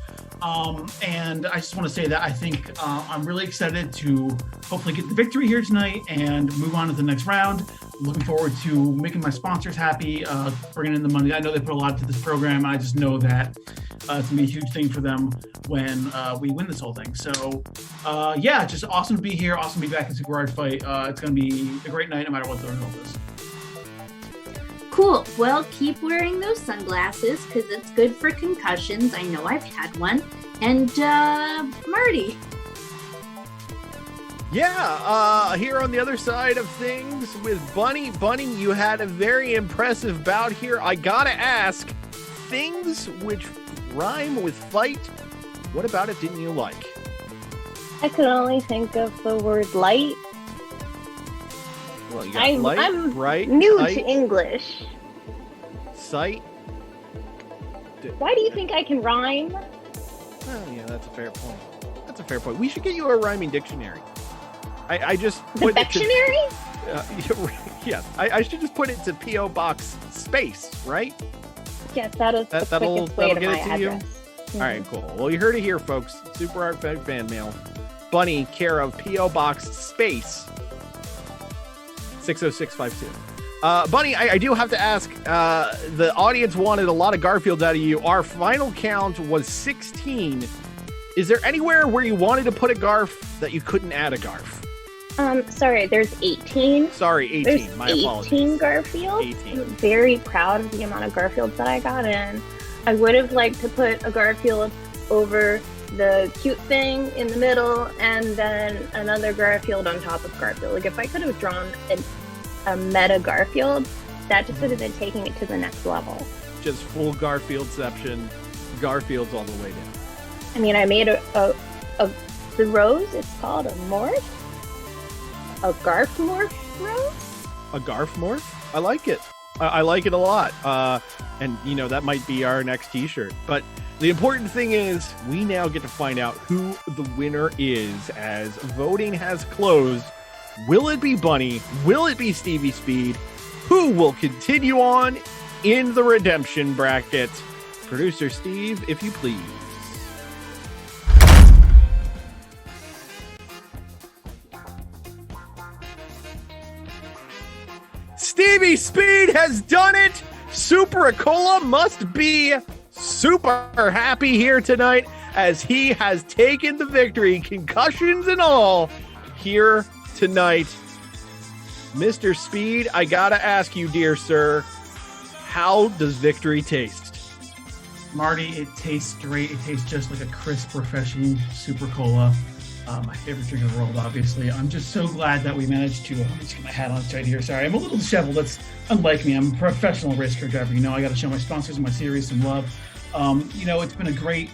And I just want to say that I think I'm really excited to hopefully get the victory here tonight and move on to the next round. I'm looking forward to making my sponsors happy, bringing in the money. I know they put a lot into this program. I just know that it's going to be a huge thing for them when we win this whole thing. So, yeah, just awesome to be here. Awesome to be back in Super Art Fight. It's going to be a great night no matter what the result is. Cool. Well, keep wearing those sunglasses because it's good for concussions. I know I've had one. And Marty. Yeah, here on the other side of things with Bunny. Bunny, you had a very impressive bout here. I gotta ask, things which rhyme with fight, what about it didn't you like? I could only think of the word light. Well, you got light, I'm bright, new tight, to English. sight. Why do you think I can rhyme? Oh, yeah, that's a fair point. That's a fair point. We should get you a rhyming dictionary. I just The put dictionary? Yes, I should just put it to P.O. Box space, right? Yes, that is the that'll quickest way to get my it to you? address. All right, cool. Well, you heard it here, folks. Super Art fan mail. Bunny, care of P.O. Box space 60652. Bunny, I do have to ask, the audience wanted a lot of Garfields out of you. Our final count was 16. Is there anywhere where you wanted to put a Garf that you couldn't add a Garf? Sorry, there's 18. Sorry, 18. There's My 18 apologies. Garfields. 18. I'm very proud of the amount of Garfields that I got in. I would have liked to put a Garfield over the cute thing in the middle and then another Garfield on top of Garfield. Like, if I could have drawn a meta Garfield, that just would have been taking it to the next level. Just full Garfieldception. Garfields all the way down. I mean, I made the rose, it's called a morph? A Garf morph rose? A Garf morph? I like it. I like it a lot. And, you know, that might be our next t-shirt. But the important thing is we now get to find out who the winner is as voting has closed. Will it be Bunny? Will it be Stevie Speed? Who will continue on in the redemption bracket? Producer Steve, if you please. Stevie Speed has done it. Super Acola must be super happy here tonight as he has taken the victory, concussions and all, here tonight. Mr. Speed, I gotta ask you, dear sir, how does victory taste? Marty, it tastes great. It tastes just like a crisp, refreshing Super Cola. My favorite drink in the world, obviously. I'm just so glad that we managed to. Let me just get my hat on tight here. Sorry, I'm a little disheveled. That's unlike me, I'm a professional race car driver. You know, I got to show my sponsors and my series some love. You know, it's been a great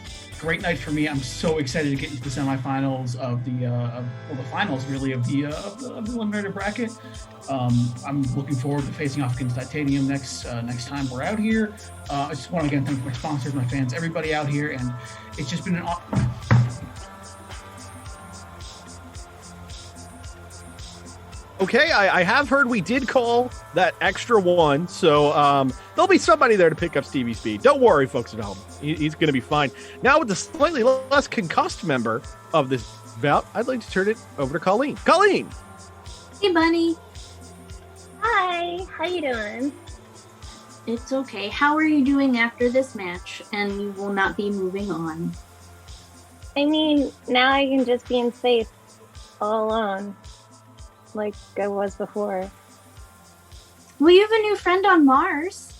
night for me. I'm so excited to get into the semifinals of the finals, really, of the eliminator bracket. I'm looking forward to facing off against Titanium next time we're out here. I just want to again thank my sponsors, my fans, everybody out here, and it's just been an honor. Okay, I have heard we did call that extra one, so there'll be somebody there to pick up Stevie Speed. Don't worry, folks at home. He's going to be fine. Now, with the slightly less concussed member of this bout, I'd like to turn it over to Colleen. Colleen! Hey, Bunny. Hi, how you doing? It's okay. How are you doing after this match? And you will not be moving on. I mean, now I can just be in space all alone, like I was before. Well, you have a new friend on Mars.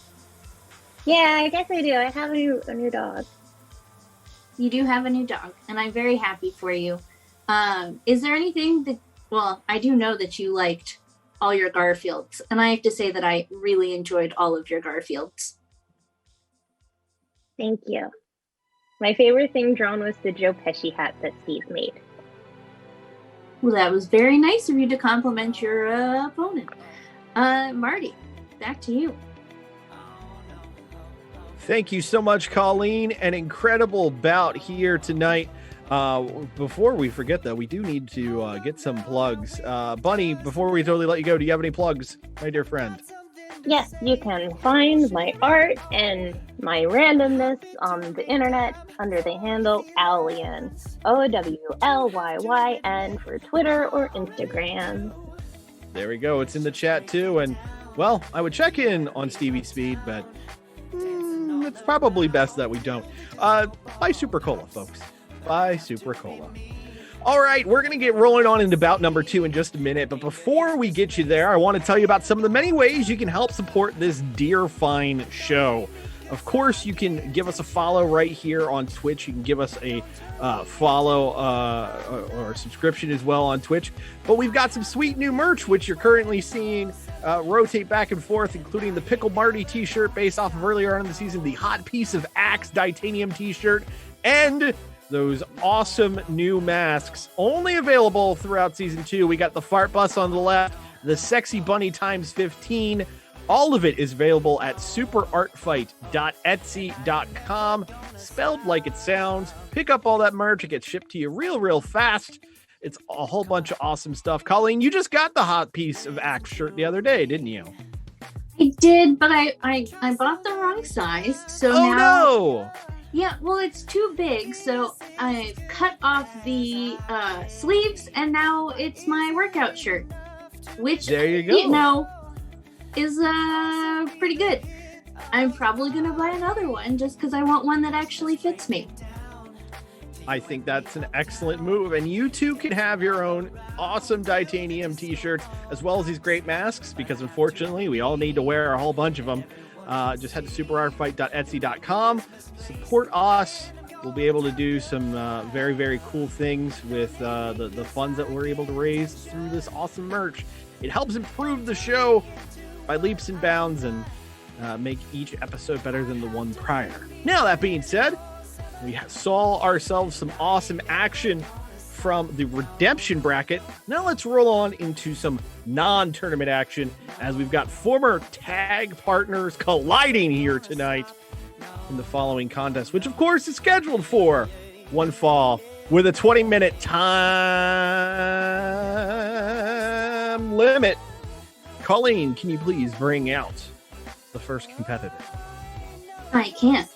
Yeah, I guess I do. I have a new dog. You do have a new dog, and I'm very happy for you. Is there anything that... Well, I do know that you liked all your Garfields, and I have to say that I really enjoyed all of your Garfields. Thank you. My favorite thing drawn was the Joe Pesci hat that Steve made. Well, that was very nice of you to compliment your opponent. Marty, back to you. Thank you so much, Colleen. An incredible bout here tonight. Before we forget, though, we do need to get some plugs. Bunny, before we totally let you go, do you have any plugs, my dear friend? Yes, you can find my art and my randomness on the internet under the handle Owlyan, OWLYYN for Twitter or Instagram. There we go. It's in the chat, too. And, well, I would check in on Stevie Speed, but it's probably best that we don't. Buy Super Cola, folks. Buy Super Cola. All right, we're going to get rolling on into bout number 2 in just a minute. But before we get you there, I want to tell you about some of the many ways you can help support this dear fine show. Of course, you can give us a follow right here on Twitch. You can give us a follow or a subscription as well on Twitch. But we've got some sweet new merch, which you're currently seeing rotate back and forth, including the Pickle Marty t-shirt based off of earlier on in the season, the Hot Piece of Axe Titanium t-shirt, and those awesome new masks, only available throughout season 2. We got the Fart Bus on the left, the Sexy Bunny times 15. All of it is available at superartfight.etsy.com, spelled like it sounds. Pick up all that merch. It gets shipped to you real fast. It's a whole bunch of awesome stuff. Colleen, you just got the Hot Piece of Axe shirt the other day, didn't you? I did, but I bought the wrong size. So oh, now... no! Yeah, well, it's too big, so I've cut off the sleeves, and now it's my workout shirt, which, there you go. You know, is pretty good. I'm probably going to buy another one just because I want one that actually fits me. I think that's an excellent move, and you too can have your own awesome titanium t-shirts, as well as these great masks, because unfortunately, we all need to wear a whole bunch of them. Just head to superartfight.etsy.com. Support us. We'll be able to do some very cool things with the funds that we're able to raise through this awesome merch. It helps improve the show by leaps and bounds and make each episode better than the one prior. Now, that being said, we saw ourselves some awesome action from the redemption bracket. Now let's roll on into some non-tournament action, as we've got former tag partners colliding here tonight in the following contest, which of course is scheduled for one fall with a 20-minute time limit. Colleen, can you please bring out the first competitor? I can.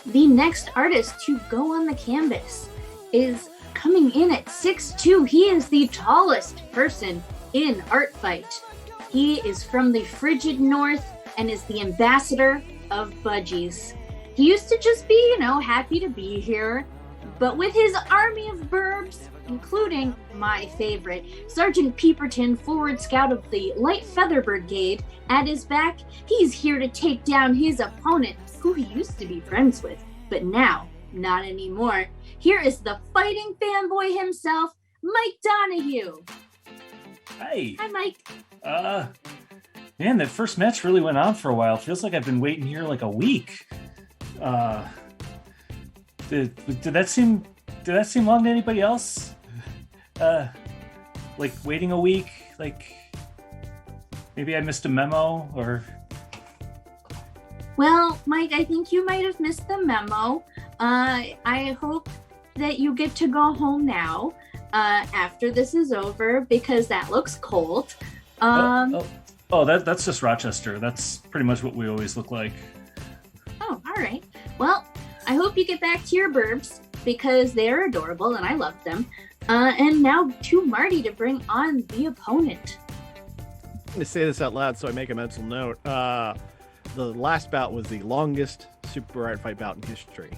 The next artist to go on the canvas is coming in at 6'2". He is the tallest person in Art Fight. He is from the frigid north and is the ambassador of Budgies. He used to just be, happy to be here, but with his army of burbs, including my favorite, Sergeant Peeperton, forward scout of the Light Feather Brigade, at his back, he's here to take down his opponent, who he used to be friends with, but now, not anymore. Here is the fighting fanboy himself, Mike Donahue. Hey. Hi, Mike. Man, that first match really went on for a while. Feels like I've been waiting here like a week. Did that seem long to anybody else? Like waiting a week? Like maybe I missed a memo or... Well, Mike, I think you might have missed the memo. I hope that you get to go home now after this is over because that looks cold. That's just Rochester. That's pretty much what we always look like. Oh, all right. Well, I hope you get back to your burbs because they're adorable and I love them. And now to Marty to bring on the opponent. I'm going to say this out loud so I make a mental note. The last bout was the longest Super Art Fight bout in history.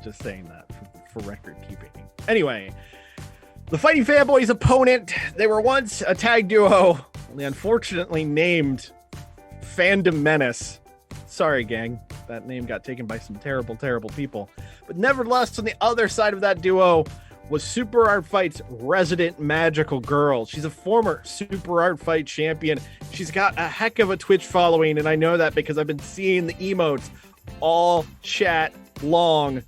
Just saying that for record keeping. Anyway, the Fighting Fanboys' opponent, they were once a tag duo, only unfortunately named Fandom Menace. Sorry, gang. That name got taken by some terrible, terrible people. But nevertheless, on the other side of that duo was Super Art Fight's resident magical girl. She's a former Super Art Fight champion. She's got a heck of a Twitch following, and I know that because I've been seeing the emotes all chat long.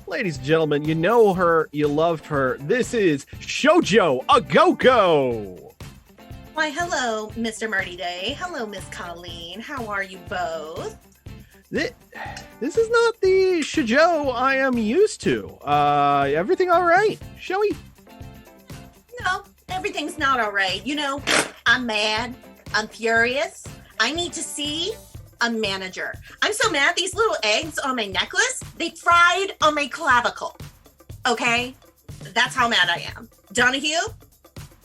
Ladies and gentlemen, you know her, you loved her. This is Shoujo Agoko. Why, hello, Mr. Marty Day. Hello, Miss Colleen. How are you both? This is not the Shoujo I am used to. Everything all right, Shoei? No, everything's not all right. You know, I'm mad. I'm furious. I need to see a manager. I'm so mad. These little eggs on my necklace, they fried on my clavicle. Okay? That's how mad I am. Donahue,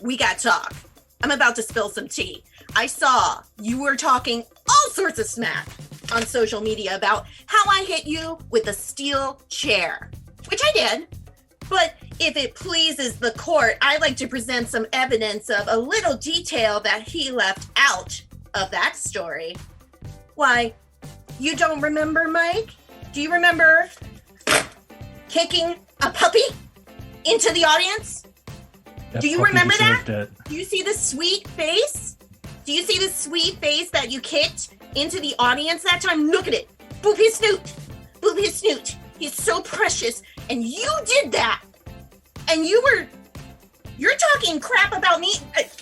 we got talk. I'm about to spill some tea. I saw you were talking all sorts of smack on social media about how I hit you with a steel chair, which I did. But if it pleases the court, I'd like to present some evidence of a little detail that he left out of that story. Why, you don't remember, Mike? Do you remember kicking a puppy into the audience? Do you remember that? Do you see the sweet face? Do you see the sweet face that you kicked into the audience that time? Look at it. Boop his snoot. Boop his snoot. He's so precious. And you did that. And you're talking crap about me.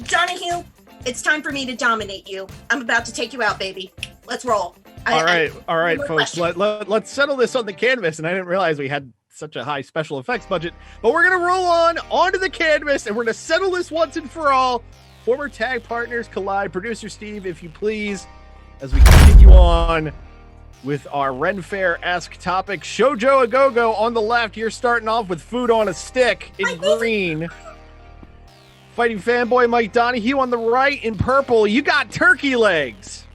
Donahue, it's time for me to dominate you. I'm about to take you out, baby. Let's roll. All right, folks. Let's settle this on the canvas. And I didn't realize we had such a high special effects budget. But we're going to roll onto the canvas, and we're going to settle this once and for all. Former tag partners collide. Producer Steve, if you please, as we continue on with our Ren Fair-esque topic. Shoujo Agogo on the left. You're starting off with food on a stick in green. Fighting Fanboy Mike Donahue on the right in purple. You got turkey legs.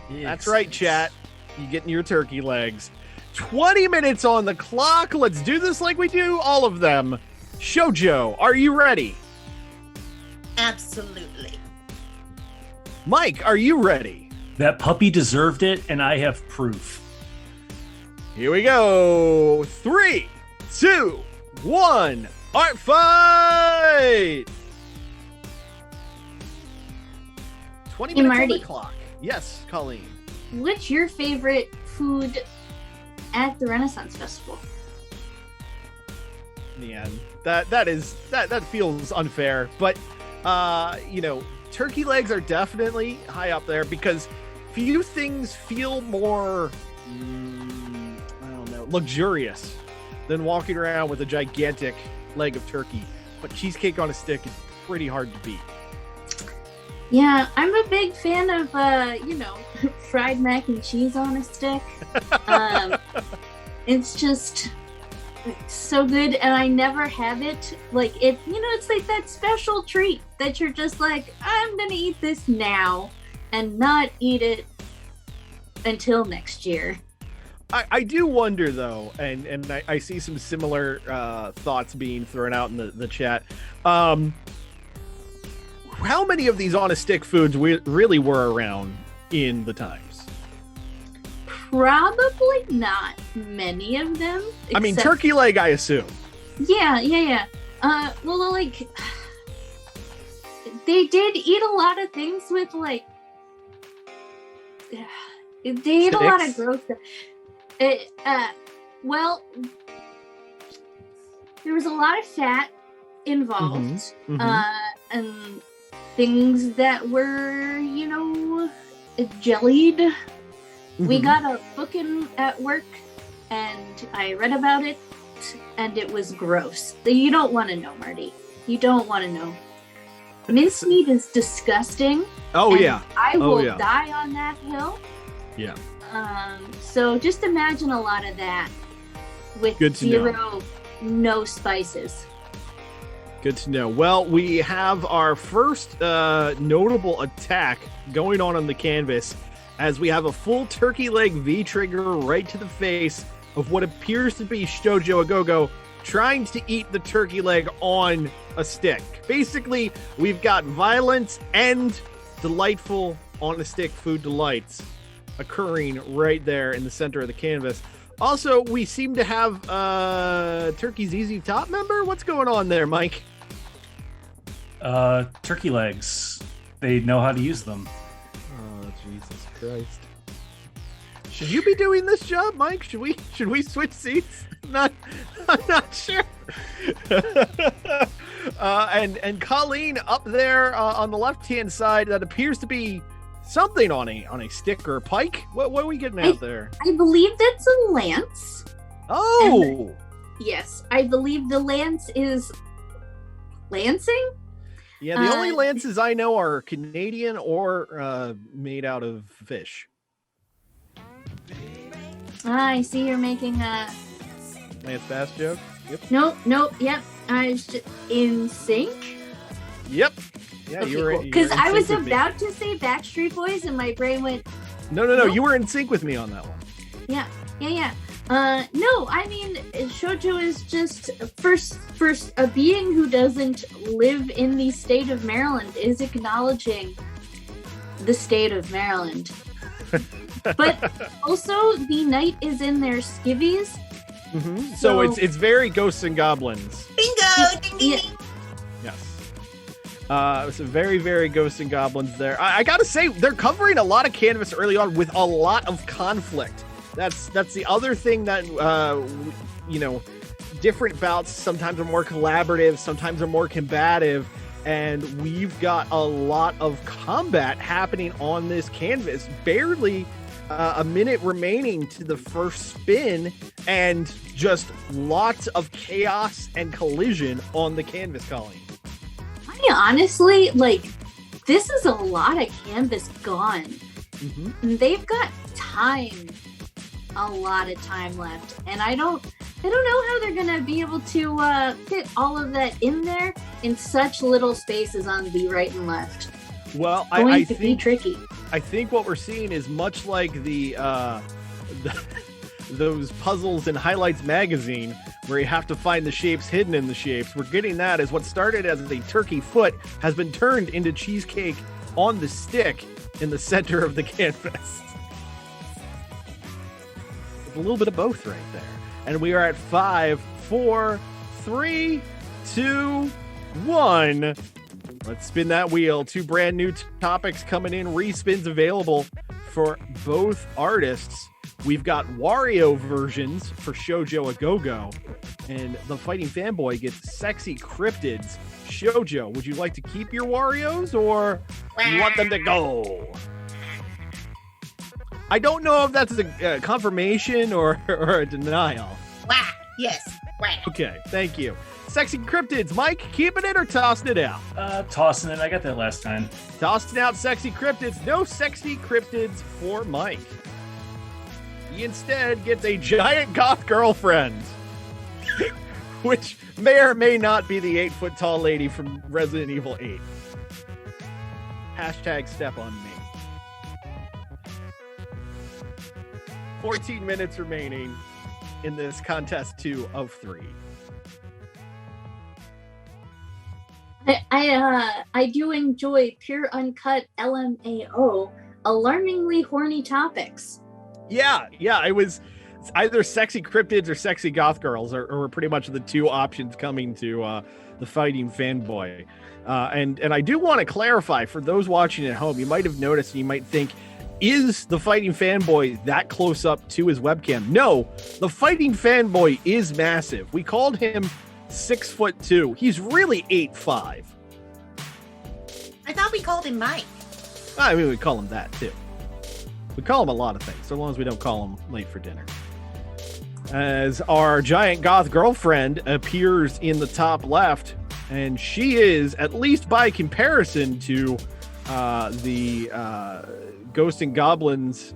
Yes. That's right, chat. You getting your turkey legs. 20 minutes on the clock. Let's do this like we do all of them. Shoujo, are you ready? Absolutely. Mike, are you ready? That puppy deserved it, and I have proof. Here we go. 3, 2, 1. Art fight! 20 minutes on the clock. Yes, Colleen. What's your favorite food at the Renaissance Festival? Yeah, that feels unfair, but turkey legs are definitely high up there because few things feel more luxurious than walking around with a gigantic leg of turkey. But cheesecake on a stick is pretty hard to beat. Yeah, I'm a big fan of fried mac and cheese on a stick. It's just so good, and I never have it. Like it's like that special treat that you're just like, I'm gonna eat this now and not eat it until next year. I do wonder though, and I see some similar thoughts being thrown out in the chat. How many of these on a stick foods really were around in the times? Probably not many of them. I mean, turkey leg, I assume. Yeah. Well, like, they did eat a lot of things with, like, they ate a lot of Six? gross stuff. Well, there was a lot of fat involved, and things that were, jellied. We got a booking at work, and I read about it, and it was gross. You don't want to know, Marty. You don't want to know. Mincemeat is disgusting. Oh, yeah. I will die on that hill. Yeah. So just imagine a lot of that with no spices. Good to know. Well, we have our first notable attack going on the canvas as we have a full turkey leg V-trigger right to the face of what appears to be Shoujo Agogo trying to eat the turkey leg on a stick. Basically, we've got violence and delightful on-a-stick food delights occurring right there in the center of the canvas. Also, we seem to have Turkey's ZZ Top member. What's going on there, Mike? Turkey legs. They know how to use them. Oh, Jesus Christ. Should you be doing this job, Mike? Should we switch seats? I'm not sure. And Colleen up there on the left-hand side, that appears to be something on a stick or a pike. What are we getting out there? I believe that's a lance. Oh! Yes, I believe the lance is lancing? Yeah, the only lances I know are Canadian or made out of fish. I see you're making a... Lance Bass joke? Yep. Nope, yep. I was just in sync? Yep. Yeah, you were. Because I was about to say Backstreet Boys and my brain went... No. You were in sync with me on that one. Yeah. No, I mean, Shoujo is just first a being who doesn't live in the state of Maryland is acknowledging the state of Maryland. But also, the knight is in their skivvies. Mm-hmm. So it's very Ghosts and Goblins. Bingo! Ding, ding, ding. Yes. It's a very, very Ghosts and Goblins there. I gotta say, they're covering a lot of canvas early on with a lot of conflict. That's the other thing that, different bouts sometimes are more collaborative, sometimes are more combative, and we've got a lot of combat happening on this canvas. Barely a minute remaining to the first spin, and just lots of chaos and collision on the canvas, Colleen. I honestly, this is a lot of canvas gone. Mm-hmm. They've got a lot of time left, and I don't know how they're gonna be able to fit all of that in there in such little spaces on the right and left. Well, I think be tricky. I think what we're seeing is much like those puzzles in Highlights magazine where you have to find the shapes hidden in the shapes. We're getting that as what started as a turkey foot has been turned into cheesecake on the stick in the center of the canvas. A little bit of both right there. And we are at 5, 4, 3, 2, 1. Let's spin that wheel. 2 brand new topics coming in. Respins available for both artists. We've got Wario versions for Shoujo Agogo. And the Fighting Fanboy gets Sexy Cryptids. Shoujo, would you like to keep your Warios or you want them to go? I don't know if that's a confirmation or a denial. Wah, yes. Wah. Okay, thank you. Sexy Cryptids, Mike, keeping it or tossing it out? Tossing it. I got that last time. Tossing out Sexy Cryptids. No Sexy Cryptids for Mike. He instead gets a giant goth girlfriend, which may or may not be the 8-foot-tall lady from Resident Evil 8. Hashtag step on me. 14 minutes remaining in this contest 2 of 3. I do enjoy pure uncut LMAO, alarmingly horny topics. Yeah, it was either Sexy Cryptids or Sexy Goth Girls are pretty much the 2 options coming to the Fighting Fanboy. And I do want to clarify for those watching at home, you might have noticed and you might think, is the Fighting Fanboy that close up to his webcam? No, the Fighting Fanboy is massive. We called him 6'2". He's really 8'5". I thought we called him Mike. I mean, we call him that too. We call him a lot of things, so long as we don't call him late for dinner. As our giant goth girlfriend appears in the top left, and she is, at least by comparison to the Ghost and Goblins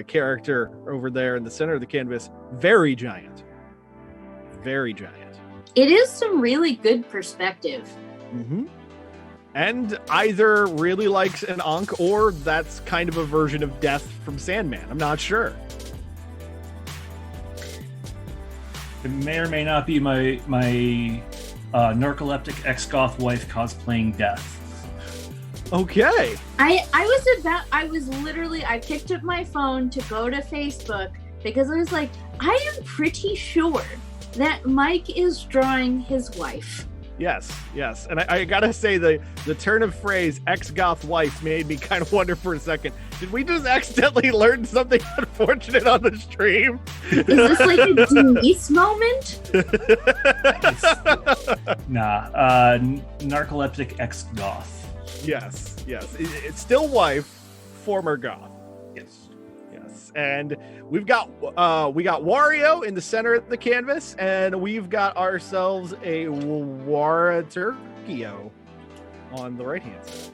character over there in the center of the canvas, very giant. Very giant. It is some really good perspective. Mm-hmm. And either really likes an Ankh, or that's kind of a version of Death from Sandman. I'm not sure. It may or may not be my narcoleptic ex-goth wife cosplaying Death. Okay. I picked up my phone to go to Facebook because I was like, I am pretty sure that Mike is drawing his wife. Yes. And I gotta say, the turn of phrase ex-goth wife made me kind of wonder for a second. Did we just accidentally learn something unfortunate on the stream? Is this like a Denise moment? Nah, narcoleptic ex-goth. Yes. It's still wife, former goth. Yes. And we got Wario in the center of the canvas, and we've got ourselves a Waraturkio on the right hand side.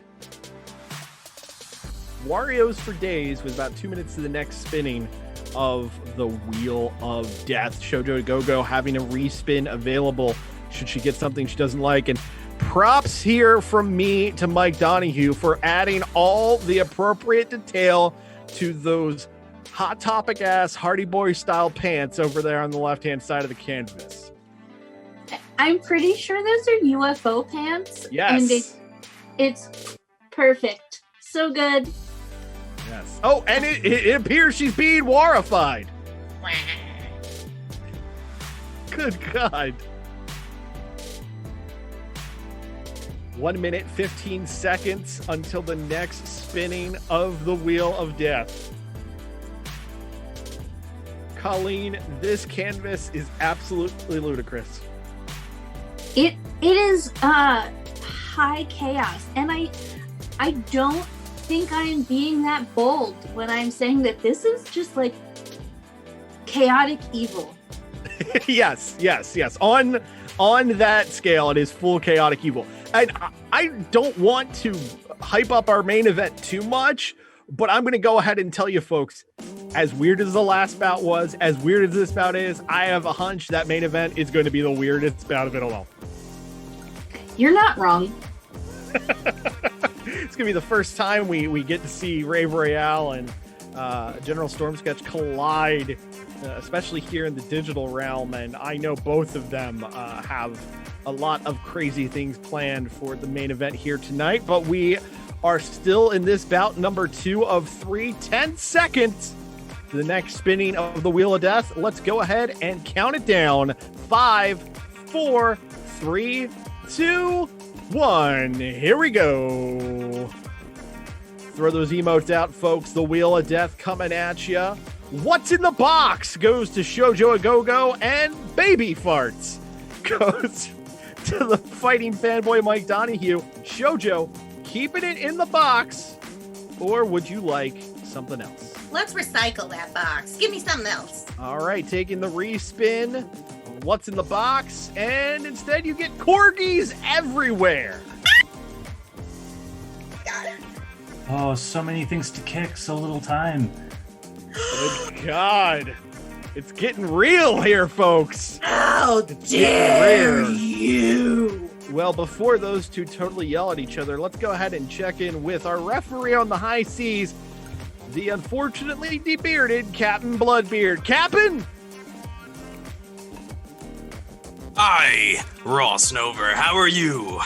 Wario's for days was about 2 minutes to the next spinning of the Wheel of Death. Shoujo Go-Go having a respin available should she get something she doesn't like. And props here from me to Mike Donahue for adding all the appropriate detail to those Hot Topic ass Hardy Boy style pants over there on the left hand side of the canvas. I'm pretty sure those are UFO pants. Yes. And it's perfect. So good. Yes. Oh, and it appears she's being warified. Good God. 1 minute, 15 seconds until the next spinning of the Wheel of Death. Colleen, this canvas is absolutely ludicrous. It is high chaos, and I don't think I am being that bold when I'm saying that this is just like chaotic evil. Yes. On that scale, it is full chaotic evil. And I don't want to hype up our main event too much, but I'm going to go ahead and tell you folks, as weird as the last bout was, as weird as this bout is, I have a hunch that main event is going to be the weirdest bout of it all. You're not wrong. It's going to be the first time we get to see Rave Royale and General Storm Sketch collide, especially here in the digital realm. And I know both of them have a lot of crazy things planned for the main event here tonight, but we are still in this bout number 2 of 3, 10 seconds to the next spinning of the Wheel of Death. Let's go ahead and count it down. 5, 4, 3, 2, 1. Here we go. Throw those emotes out, folks. The Wheel of Death coming at ya. What's in the box goes to Shoujo Go-Go, and Baby Farts goes to the Fighting Fanboy Mike Donahue. Shoujo, keeping it in the box, or would you like something else? Let's recycle that box. Give me something else. All right, taking the respin. What's in the box? And instead you get corgis everywhere. Got it. Oh, so many things to kick, so little time. Good God. It's getting real here, folks. How dare you? Well, before those two totally yell at each other, let's go ahead and check in with our referee on the high seas, the unfortunately debearded Captain Bloodbeard. Captain! Hi, Ross Nover. How are you?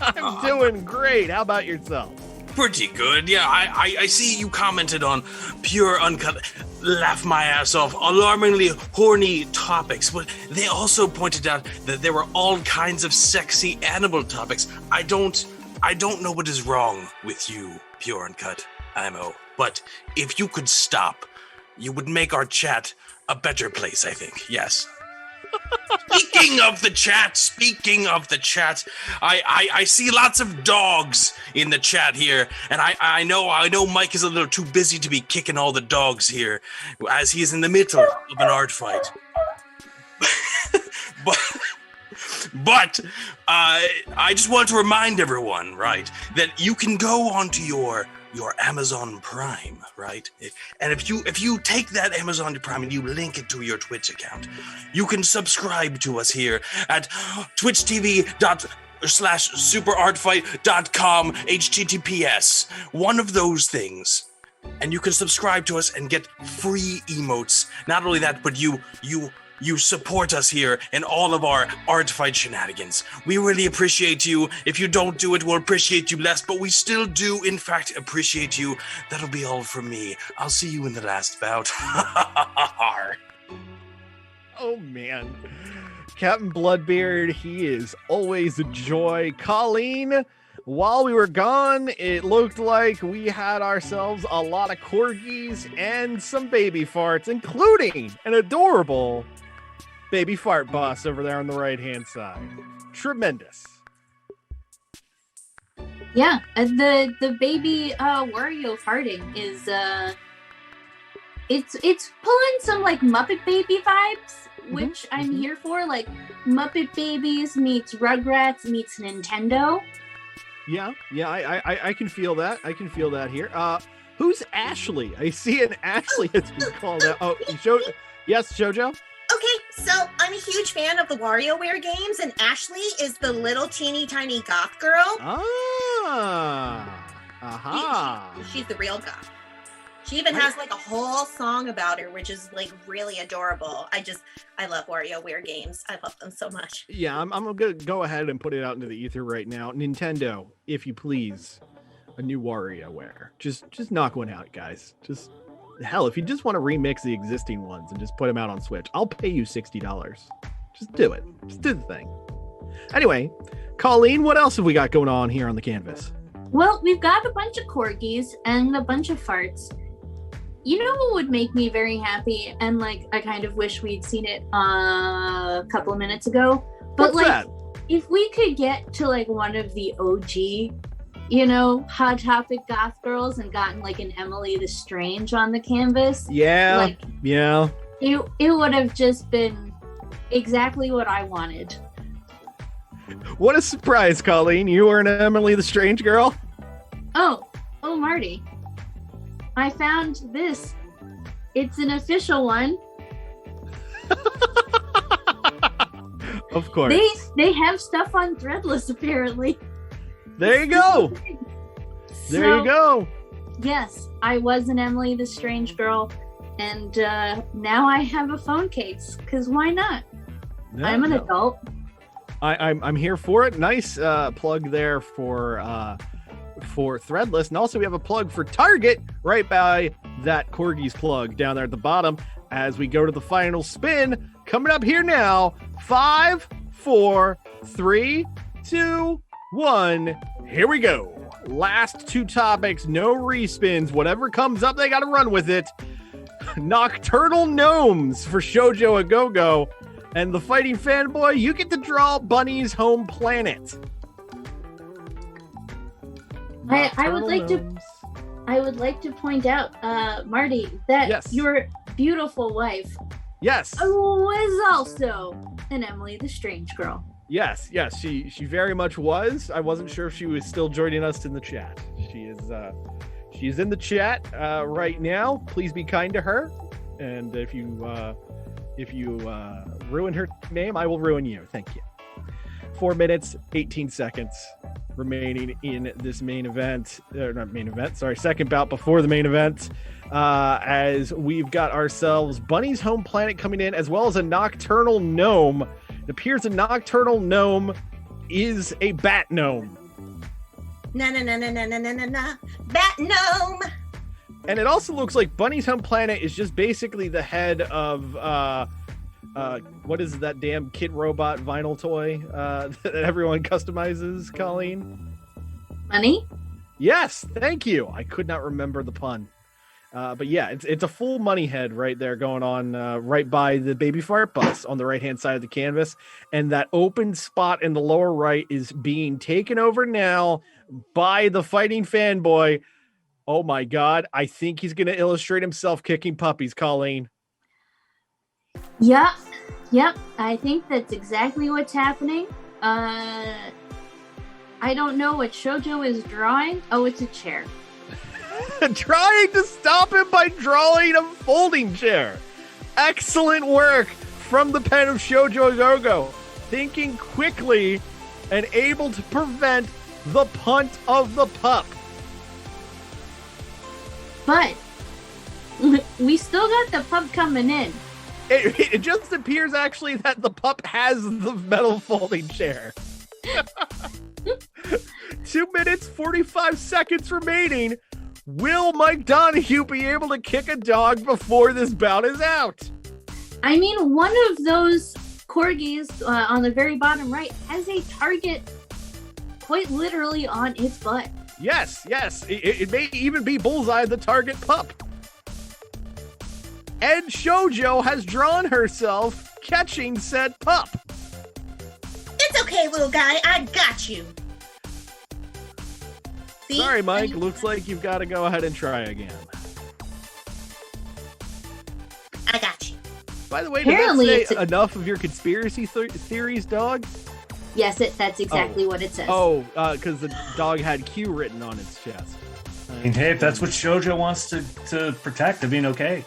I'm doing great. How about yourself? Pretty good. Yeah, I see you commented on Pure Uncut, laugh my ass off, alarmingly horny topics, but they also pointed out that there were all kinds of sexy animal topics. I don't know what is wrong with you, Pure Uncut. IMO. but if you could stop, you would make our chat a better place, I think. Yes. Speaking of the chat, I see lots of dogs in the chat here, and I know Mike is a little too busy to be kicking all the dogs here, as he's in the middle of an art fight. But I just want to remind everyone, right, that you can go onto your Amazon Prime, right? And if you take that Amazon Prime and you link it to your Twitch account, you can subscribe to us here at twitchtv.com/superartfight.com https. One of those things. And you can subscribe to us and get free emotes. Not only that, but you support us here in all of our art fight shenanigans. We really appreciate you. If you don't do it, we'll appreciate you less, but we still do, in fact, appreciate you. That'll be all from me. I'll see you in the last bout. Oh, man. Captain Bloodbeard, he is always a joy. Colleen, while we were gone, it looked like we had ourselves a lot of corgis and some baby farts, including an adorable baby fart boss over there on the right-hand side. Tremendous. Yeah, the baby Wario farting is it's pulling some like Muppet Baby vibes, which I'm here for. Like Muppet Babies meets Rugrats meets Nintendo. Yeah, I can feel that. I can feel that here. Who's Ashley? I see an Ashley that's been called out. Oh, yes, JoJo? Okay, so I'm a huge fan of the WarioWare games, and Ashley is the little teeny tiny goth girl. She's the real goth. She even has like a whole song about her, which is like really adorable. I love WarioWare games. I love them so much. Yeah, I'm gonna go ahead and put it out into the ether right now. Nintendo, if you please, a new WarioWare. Just knock one out, guys. Just hell, if you just want to remix the existing ones and just put them out on Switch, I'll pay you $60. Just do it. Just do the thing. Anyway, Colleen, what else have we got going on here on the canvas? Well, we've got a bunch of corgis and a bunch of farts. You know what would make me very happy? And like, I kind of wish we'd seen it a couple of minutes ago. But What's that? If we could get to like one of the OG, Hot Topic goth girls and gotten like an Emily the Strange on the canvas. Yeah. It would have just been exactly what I wanted. What a surprise, Colleen. You were an Emily the Strange girl? Oh, Marty. I found this. It's an official one. Of course. They have stuff on Threadless, apparently. There you go. There you go. Yes, I was an Emily the Strange girl, and now I have a phone case, because why not? No, I'm an adult. I'm here for it. Nice plug there for Threadless, and also we have a plug for Target right by that Corgi's plug down there at the bottom as we go to the final spin. Coming up here now, 5, 4, 3, 2, 1. Here we go. Last two topics, no respins. Whatever comes up, they got to run with it. Nocturnal Gnomes for Shoujo A Go-Go. And the Fighting Fanboy, you get to draw Bunny's home planet. I would like to point out, Marty, that your beautiful wife was also an Emily the Strange girl. Yes, she very much was. I wasn't sure if she was still joining us in the chat. She's in the chat right now. Please be kind to her. And if you ruin her name, I will ruin you. Thank you. 4 minutes, 18 seconds remaining in this main event. Second bout before the main event. As we've got ourselves Bunny's home planet coming in, as well as a Nocturnal Gnome. It appears a Nocturnal Gnome is a Bat Gnome. Na. Bat Gnome. And it also looks like Bunny's home planet is just basically the head of what is that damn kid robot vinyl toy that everyone customizes, Colleen? Bunny? Yes, thank you. I could not remember the pun. But yeah, it's a full money head right there going on right by the baby fart bus on the right-hand side of the canvas. And that open spot in the lower right is being taken over now by the fighting fanboy. Oh my God. I think he's going to illustrate himself kicking puppies, Colleen. Yep. I think that's exactly what's happening. I don't know what Shoujo is drawing. Oh, it's a chair. Trying to stop him by drawing a folding chair. Excellent work from the pen of Shoujo Gogo. Thinking quickly and able to prevent the punt of the pup. But we still got the pup coming in. It just appears actually that the pup has the metal folding chair. 2 minutes, 45 seconds remaining. Will Mike Donahue be able to kick a dog before this bout is out? I mean, one of those corgis on the very bottom right has a target quite literally on its butt. Yes. It may even be Bullseye, the target pup. And Shoujo has drawn herself catching said pup. It's okay, little guy. I got you. See? Sorry, Mike. Looks like you've got to go ahead and try again. I got you. By the way, Apparently did that say enough of your conspiracy theories, dog? Yes, that's exactly what it says. Oh, because the dog had Q written on its chest. And hey, if that's what Shoujo wants to protect, I mean, okay.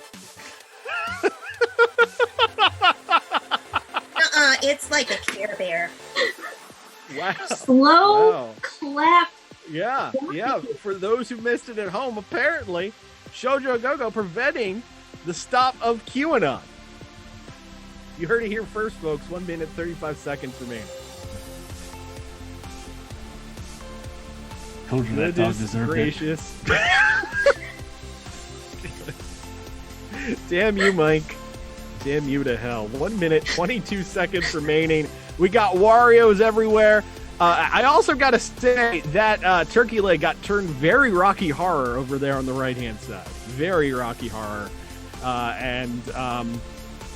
It's like a Care Bear. Wow. Slow clap. Yeah. For those who missed it at home, apparently, Shoujo Gogo preventing the stop of QAnon. You heard it here first, folks. 1 minute, 35 seconds remaining. Told you that dog deserved gracious. Damn you, Mike. Damn you to hell. 1 minute, 22 seconds remaining. We got Wario's everywhere. I also got to say that turkey leg got turned very Rocky Horror over there on the right-hand side. Very Rocky Horror.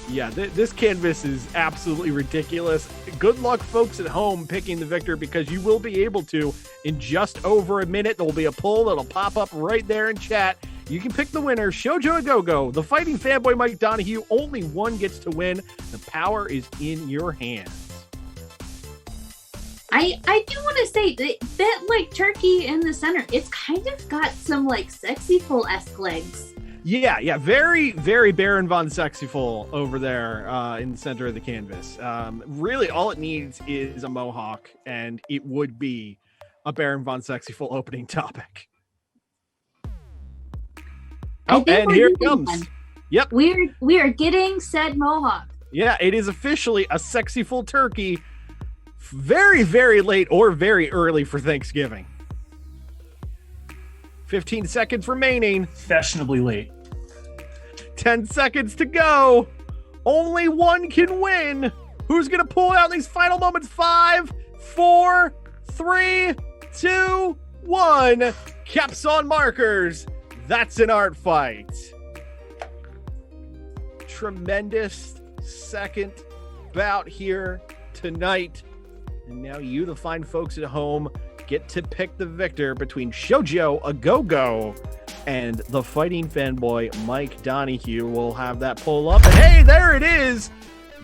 This canvas is absolutely ridiculous. Good luck, folks at home, picking the victor, because you will be able to in just over a minute. There will be a poll that'll pop up right there in chat. You can pick the winner, Shoujo Gogo, the fighting fanboy Mike Donahue. Only one gets to win. The power is in your hands. I do want to say that like turkey in the center, it's kind of got some like Sexyful-esque legs. Yeah, very, very Baron von Sexyful over there in the center of the canvas. Really, all it needs is a mohawk, and it would be a Baron von Sexyful opening topic. Oh, and here it comes. One. Yep. We are getting said mohawk. Yeah, it is officially a Sexyful turkey. Very, very late or very early for Thanksgiving. 15 seconds remaining. Fashionably late. 10 seconds to go. Only one can win. Who's going to pull out these final moments? 5, 4, 3, 2, 1. Caps on markers. That's an art fight. Tremendous second bout here tonight. And now you, the fine folks at home, get to pick the victor between Shoujo Gogo and the fighting fanboy Mike Donahue. We'll have that poll up. And hey, there it is.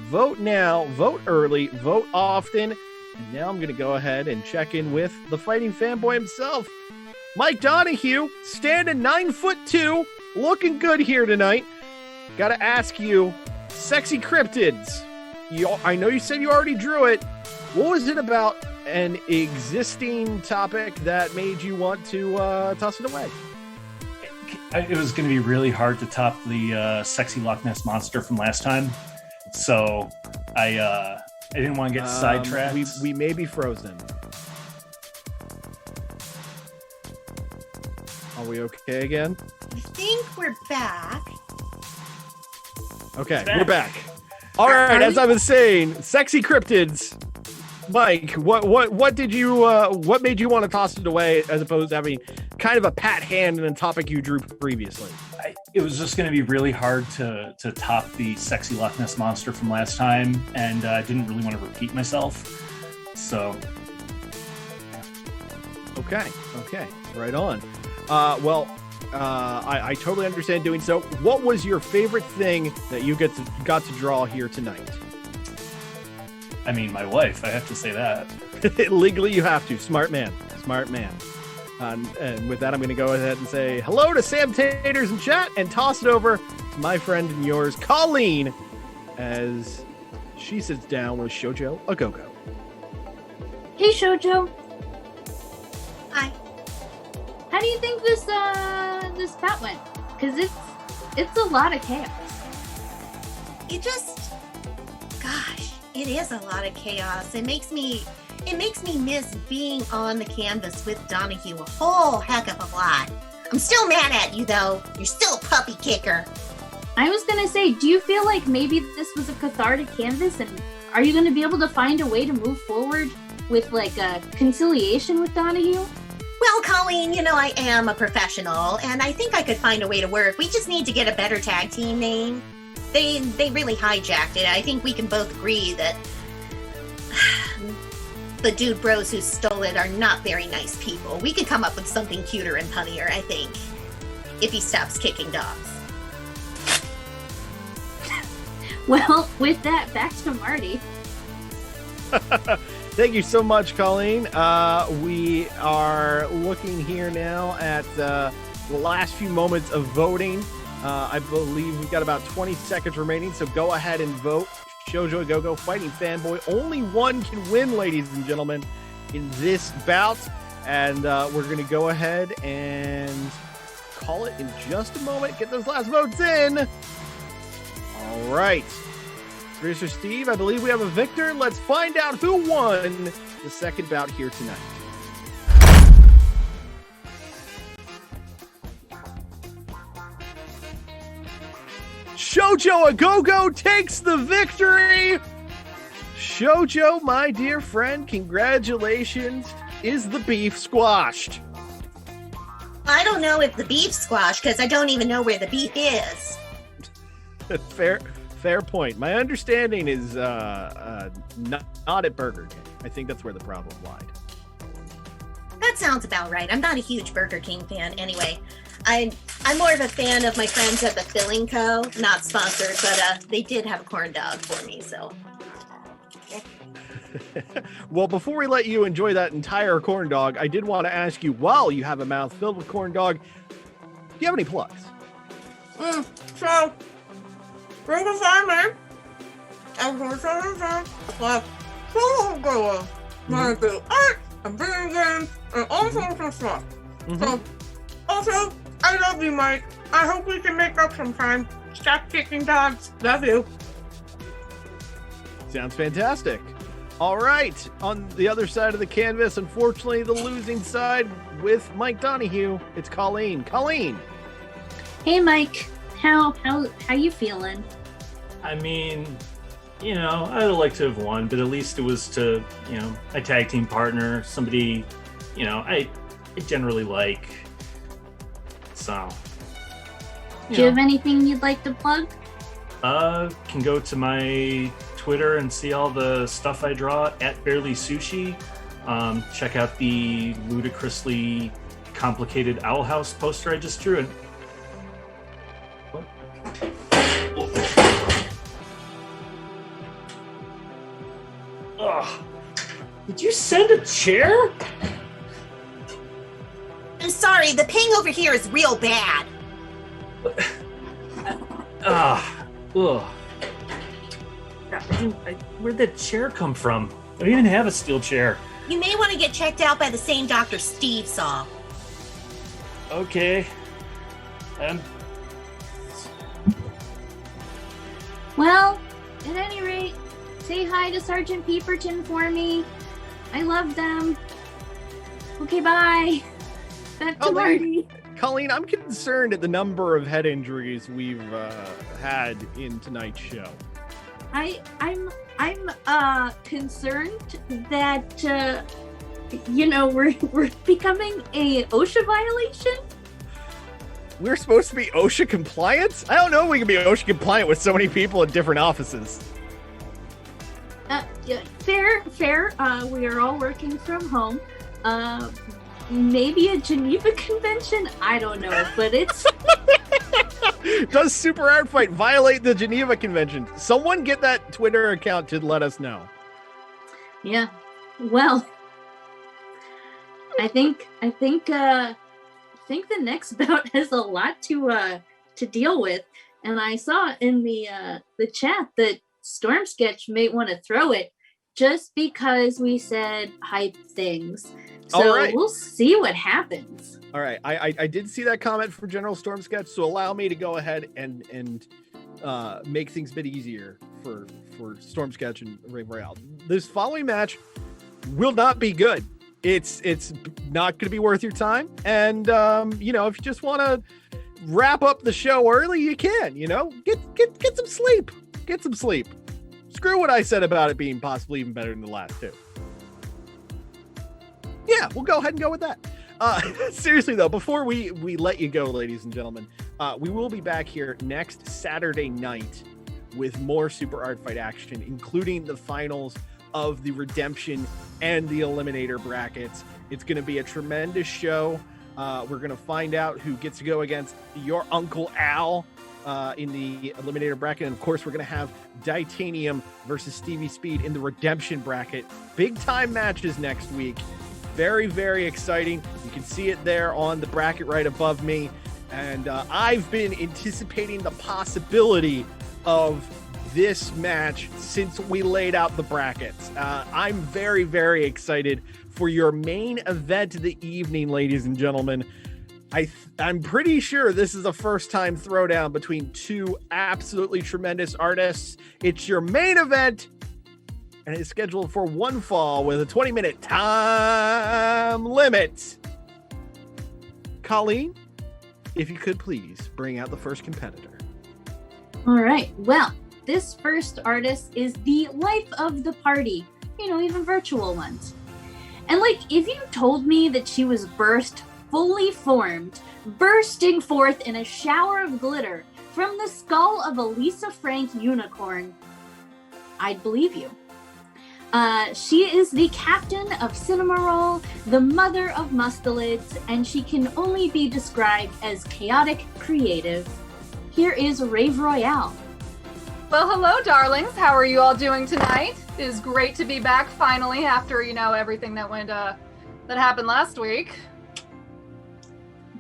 Vote now, vote early, vote often. And now I'm going to go ahead and check in with the fighting fanboy himself. Mike Donahue, standing 9'2", looking good here tonight. Got to ask you, sexy cryptids. I know you said you already drew it. What was it about an existing topic that made you want to toss it away? It was going to be really hard to top the sexy Loch Ness monster from last time, so I didn't want to get sidetracked. We may be frozen. Are we okay again? I think we're back. Okay, we're back. All right, as I was saying, sexy cryptids. Mike, what did you what made you want to toss it away as opposed to having kind of a pat hand in a topic you drew previously? it was just going to be really hard to top the sexy Loch Ness monster from last time, and I didn't really want to repeat myself. So, Okay, right on. I totally understand doing so. What was your favorite thing that you got to draw here tonight? I mean, my wife. I have to say that. Legally, you have to. Smart man. And with that, I'm going to go ahead and say hello to Sam Taters in chat and toss it over to my friend and yours, Colleen, as she sits down with Shoujo a Go-Go. Hey, Shoujo. Hi. How do you think this bout went? Because it's a lot of chaos. It is a lot of chaos. It makes me miss being on the canvas with Donahue a whole heck of a lot. I'm still mad at you though. You're still a puppy kicker. I was gonna say, do you feel like maybe this was a cathartic canvas, and are you gonna be able to find a way to move forward with like a conciliation with Donahue? Well, Colleen, I am a professional, and I think I could find a way to work. We just need to get a better tag team name. They really hijacked it. I think we can both agree that the dude bros who stole it are not very nice people. We could come up with something cuter and punnier, I think, if he stops kicking dogs. Well, with that, back to Marty. Thank you so much, Colleen. We are looking here now at the last few moments of voting. I believe we've got about 20 seconds remaining, so go ahead and vote. Shoujo Go-Go Fighting Fanboy. Only one can win, ladies and gentlemen, in this bout. And we're going to go ahead and call it in just a moment. Get those last votes in. All right. Producer Steve, I believe we have a victor. Let's find out who won the second bout here tonight. Shoujo a Go-Go takes the victory. Shoujo, my dear friend, congratulations. Is the beef squashed? I don't know if the beef's squashed because I don't even know where the beef is. Fair point. My understanding is not at Burger King. I think that's where the problem lied. That sounds about right. I'm not a huge Burger King fan anyway. I'm more of a fan of my friends at the Filling Co. Not sponsored, but they did have a corn dog for me, so. Well, before we let you enjoy that entire corn dog, I did want to ask you, while you have a mouth filled with corn dog, do you have any plugs? So, bring a farmer. I'm going to like, want to do art and video games and all sorts of stuff. So, also, I love you, Mike. I hope we can make up sometime. Stop kicking dogs. Love you. Sounds fantastic. All right. On the other side of the canvas, unfortunately, the losing side with Mike Donahue, it's Colleen. Colleen. Hey, Mike. How you feeling? I mean, I'd like to have won, but at least it was to, a tag team partner, somebody, I generally like. So. Do you have anything you'd like to plug? Can go to my Twitter and see all the stuff I draw at Barely Sushi. Check out the ludicrously complicated Owl House poster I just drew. Ugh. Did you send a chair? I'm sorry, the ping over here is real bad. Ugh. Where'd that chair come from? I don't even have a steel chair. You may want to get checked out by the same doctor Steve saw. Okay. Well, at any rate, say hi to Sergeant Peeperton for me. I love them. Okay, bye. Back to Marty. Colleen, I'm concerned at the number of head injuries we've had in tonight's show. I'm concerned that we're becoming a OSHA violation. We're supposed to be OSHA compliant? I don't know if we can be OSHA compliant with so many people in different offices. Yeah, fair. We are all working from home. Maybe a Geneva Convention? I don't know, but it's... Does Super Art Fight violate the Geneva Convention? Someone get that Twitter account to let us know. Yeah. Well, I think the next bout has a lot to deal with, and I saw in the chat that Storm Sketch may want to throw it just because we said hype things. So we'll see what happens. All right, I did see that comment from General Storm Sketch, so allow me to go ahead and make things a bit easier for Storm Sketch and Rave Royale. This following match will not be good. It's not going to be worth your time, and if you just want to wrap up the show early, you can. Get some sleep. Get some sleep. Screw what I said about it being possibly even better than the last two. Yeah, we'll go ahead and go with that. Seriously, though, before we let you go, ladies and gentlemen, we will be back here next Saturday night with more Super Art Fight action, including the finals of the Redemption and the Eliminator brackets. It's going to be a tremendous show. We're going to find out who gets to go against your Uncle Al in the Eliminator bracket. And, of course, we're going to have Titanium versus Stevie Speed in the Redemption bracket. Big-time matches next week. Very, very exciting. You can see it there on the bracket right above me. And I've been anticipating the possibility of this match since we laid out the brackets. I'm very, very excited for your main event of the evening, ladies and gentlemen. I'm pretty sure this is a first-time throwdown between two absolutely tremendous artists. It's your main event, and it's scheduled for one fall with a 20-minute time limit. Colleen, if you could please bring out the first competitor. All right. Well, this first artist is the life of the party, even virtual ones. And if you told me that she was fully formed, bursting forth in a shower of glitter from the skull of a Lisa Frank unicorn, I'd believe you. She is the captain of Cinnamoroll, the mother of Mustelids, and she can only be described as chaotic creative. Here is Rave Royale. Well, hello, darlings. How are you all doing tonight? It is great to be back finally after, everything that that happened last week.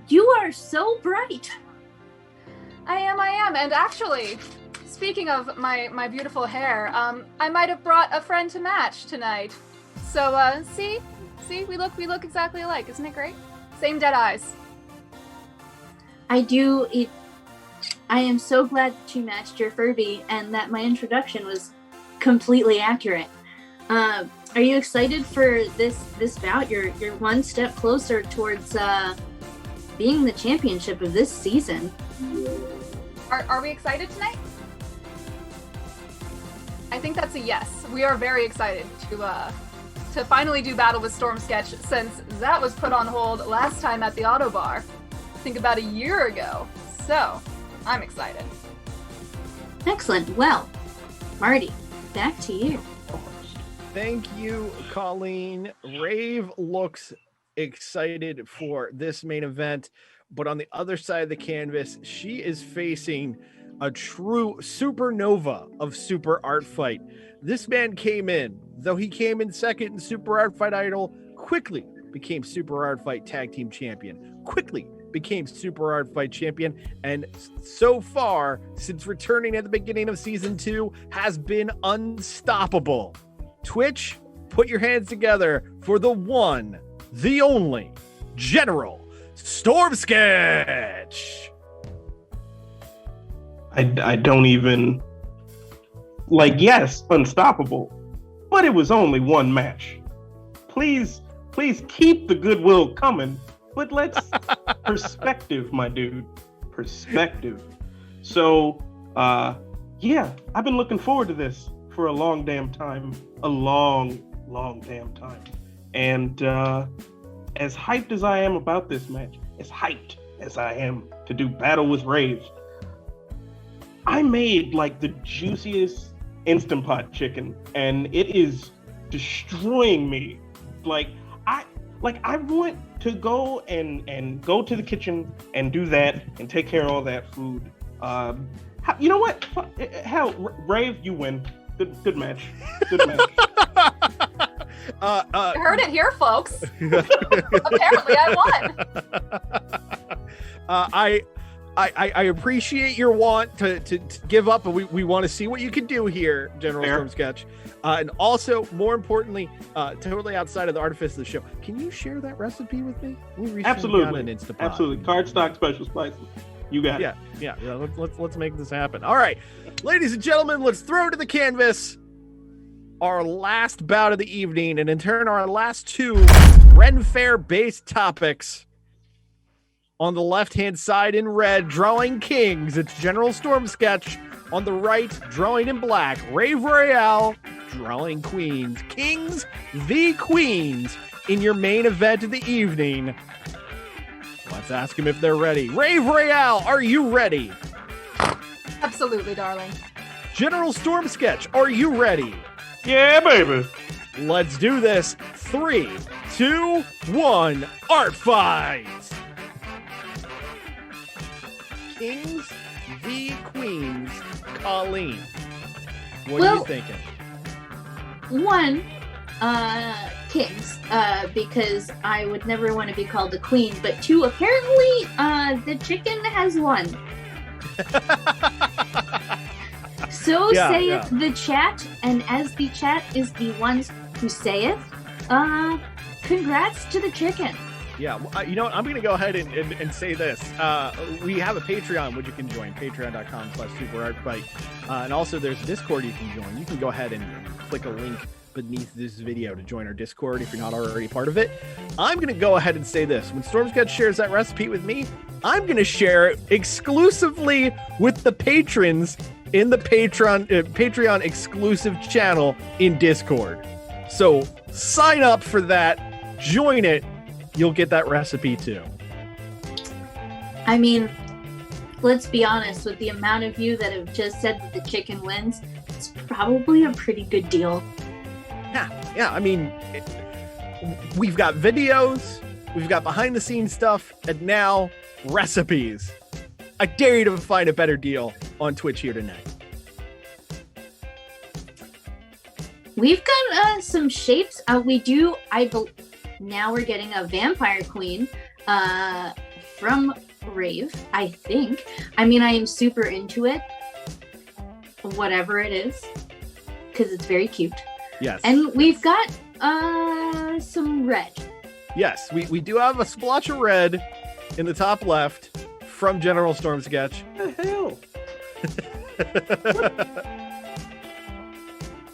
You are so bright. I am. And actually, speaking of my beautiful hair, I might have brought a friend to match tonight. So, see, we look exactly alike. Isn't it great? Same dead eyes. I am so glad that you matched your Furby and that my introduction was completely accurate. Are you excited for this bout? You're one step closer towards being the championship of this season. Are we excited tonight? I think that's a yes. We are very excited to finally do battle with Storm Sketch, since that was put on hold last time at the Auto Bar. I think about a year ago. So, I'm excited. Excellent. Well, Marty, back to you. Thank you, Colleen. Rave looks excited for this main event, but on the other side of the canvas, she is facing a true supernova of Super Art Fight. This man came in, though he came in second in Super Art Fight Idol, quickly became Super Art Fight Tag Team Champion, quickly became Super Art Fight Champion, and so far, since returning at the beginning of Season 2, has been unstoppable. Twitch, put your hands together for the one, the only, General Storm Sketch! I don't even... yes, unstoppable, but it was only one match. Please keep the goodwill coming, but let's... Perspective, my dude. Perspective. So, yeah, I've been looking forward to this for a long damn time. A long damn time. And as hyped as I am about this match, as hyped as I am to do battle with Rave, I made like the juiciest Instant Pot chicken, and it is destroying me. I want to go and go to the kitchen and do that and take care of all that food. You know what? Hell, Rave, you win. Good match. Good match. I heard it here, folks. Apparently, I won. I appreciate your want to give up, but we want to see what you can do here, General Storm Sketch. And also, more importantly, totally outside of the artifice of the show, can you share that recipe with me? Absolutely. Absolutely. Cardstock special spices. You got it. Yeah. Let's make this happen. All right, ladies and gentlemen, let's throw to the canvas our last bout of the evening, and in turn, our last two Ren Fair-based topics. On the left-hand side in red, drawing kings, it's General Storm Sketch. On the right, drawing in black, Rave Royale, drawing queens. Kings v. Queens in your main event of the evening. Let's ask them if they're ready. Rave Royale, are you ready? Absolutely, darling. General Storm Sketch, are you ready? Yeah, baby. Let's do this. 3, 2, 1, art fight! Kings v. Queens. Colleen, what are you thinking? One, kings, because I would never want to be called a queen. But two, apparently, the chicken has won. So saith the chat, and as the chat is the ones who saith, congrats to the chicken. Yeah, you know what? I'm going to go ahead and say this. We have a Patreon, which you can join, patreon.com/superartfight. And also there's a Discord you can join. You can go ahead and click a link beneath this video to join our Discord if you're not already part of it. I'm going to go ahead and say this. When Storm Sketch shares that recipe with me, I'm going to share it exclusively with the patrons in the Patreon exclusive channel in Discord. So sign up for that, join it. You'll get that recipe too. I mean, let's be honest, with the amount of you that have just said that the chicken wins, it's probably a pretty good deal. Yeah. I mean, we've got videos, we've got behind the scenes stuff, and now recipes. I dare you to find a better deal on Twitch here tonight. We've got some shapes. We do, now we're getting a vampire queen from Rave, I think. I mean, I am super into it, whatever it is, because it's very cute. Yes. And we've got some red. Yes, we do have a splotch of red in the top left from General Storm Sketch. What the hell?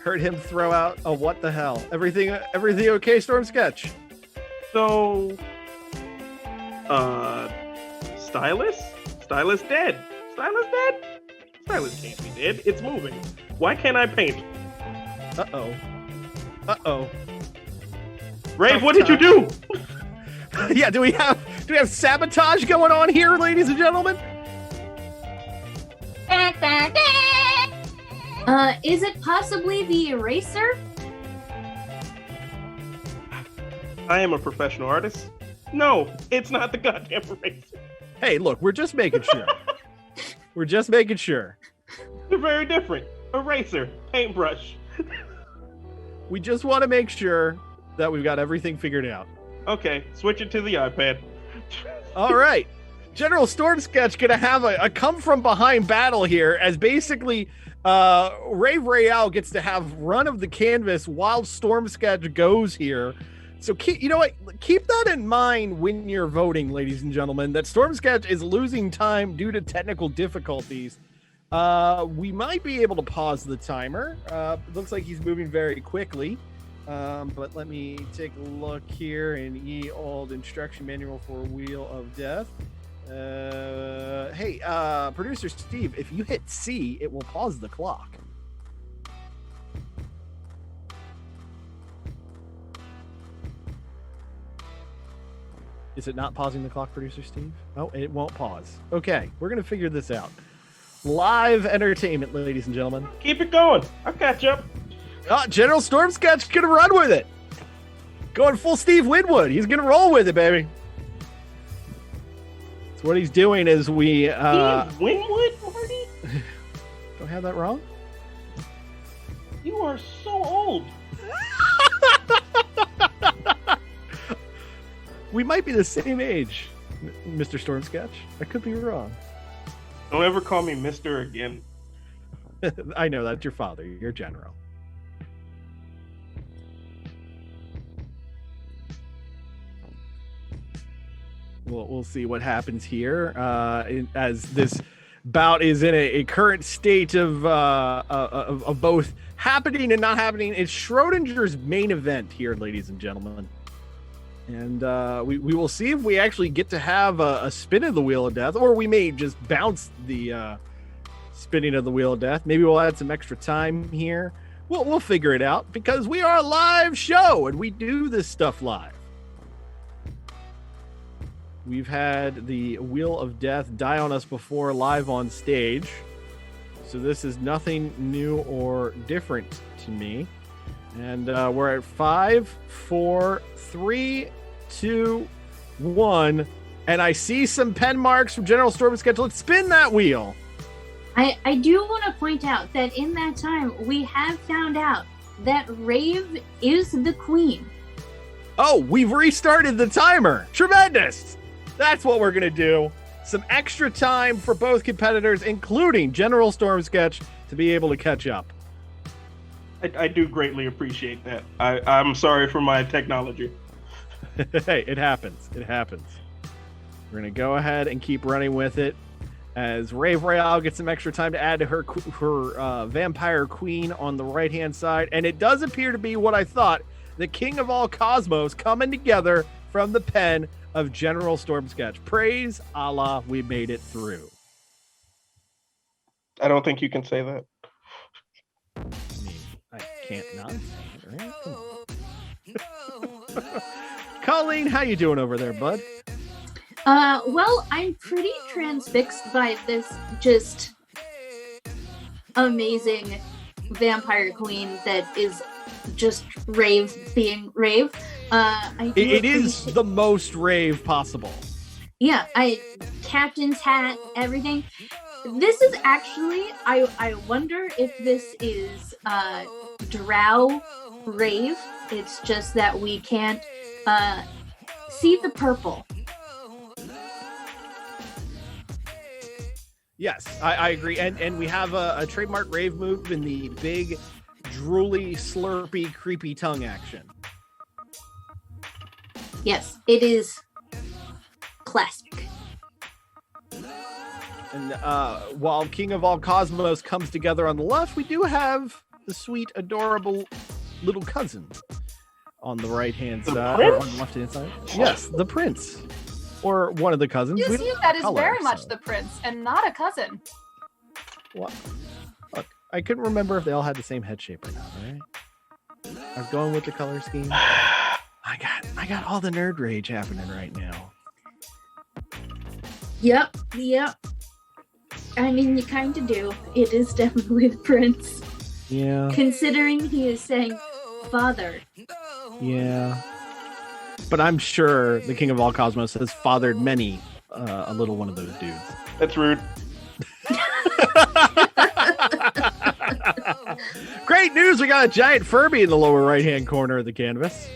Heard him throw out a what the hell. Everything okay, Storm Sketch? So, Stylus? Stylus dead. Stylus dead? Stylus can't be dead. It's moving. Why can't I paint? Uh-oh. Rave, what did you do? Yeah, do we have sabotage going on here, ladies and gentlemen? Is it possibly the eraser? I am a professional artist. No, it's not the goddamn eraser. Hey, look, we're just making sure. We're just making sure. They're very different. Eraser, paintbrush. We just want to make sure that we've got everything figured out. Okay, switch it to the iPad. All right. General Storm Sketch gonna have a come from behind battle here, as basically Rave Royale gets to have run of the canvas while Storm Sketch goes here. So you know what? Keep that in mind when you're voting, ladies and gentlemen, that Storm Sketch is losing time due to technical difficulties. We might be able to pause the timer. It looks like he's moving very quickly. But let me take a look here in ye old instruction manual for Wheel of Death. Hey, producer Steve, if you hit C, it will pause the clock. Is it not pausing the clock, producer Steve? Oh, it won't pause. Okay, we're going to figure this out. Live entertainment, ladies and gentlemen. Keep it going. I'll catch up. General Storm Sketch going to run with it. Going full Steve Winwood. He's going to roll with it, baby. So what he's doing is we... Steve Winwood, Marty? Don't have that wrong? You are so old. We might be the same age, Mr. Storm Sketch. I could be wrong. Don't ever call me Mr. again. I know, that's your father. You're General. We'll see what happens here as this bout is in a current state of both happening and not happening. It's Schrodinger's main event here, ladies and gentlemen. And we will see if we actually get to have a spin of the Wheel of Death, or we may just bounce the spinning of the Wheel of Death. Maybe we'll add some extra time here. We'll figure it out, because we are a live show and we do this stuff live. We've had the Wheel of Death die on us before live on stage, so this is nothing new or different to me. And we're at 5, 4, 3, 2, 1, and I see some pen marks from General Storm Sketch. Let's spin that wheel. I do want to point out that in that time, we have found out that Rave is the queen. Oh, we've restarted the timer. Tremendous. That's what we're going to do. Some extra time for both competitors, including General Storm Sketch, to be able to catch up. I do greatly appreciate that. I'm sorry for my technology. Hey, it happens. It happens. We're going to go ahead and keep running with it as Rave Royale gets some extra time to add to her Vampire Queen on the right-hand side. And it does appear to be what I thought, the King of all Cosmos coming together from the pen of General Storm Sketch. Praise Allah, we made it through. I don't think you can say that. I can't not say it, right? Come on. Colleen, how you doing over there, bud? Well, I'm pretty transfixed by this just amazing vampire queen that is just Rave being Rave. It is the most Rave possible. Yeah, captain's hat, everything. This is actually, I wonder if this is Drow Rave. It's just that we can't see the purple. Yes, I agree. And we have a trademark Rave move in the big, drooly, slurpy, creepy tongue action. Yes, it is classic. And while King of all Cosmos comes together on the left, we do have the sweet, adorable little cousin on the right-hand side, or on the left-hand side. Yes, the prince. Or one of the cousins. You We see, don't that know is color, very so- much the prince and not a cousin. What? Look, I couldn't remember if they all had the same head shape or not, all right? I was going with the color scheme. I got all the nerd rage happening right now. Yep. I mean, you kind of do. It is definitely the prince. Yeah. Considering he is saying father. Yeah. But I'm sure the King of all Cosmos has fathered many a little one of those dudes. That's rude. Great news! We got a giant Furby in the lower right-hand corner of the canvas.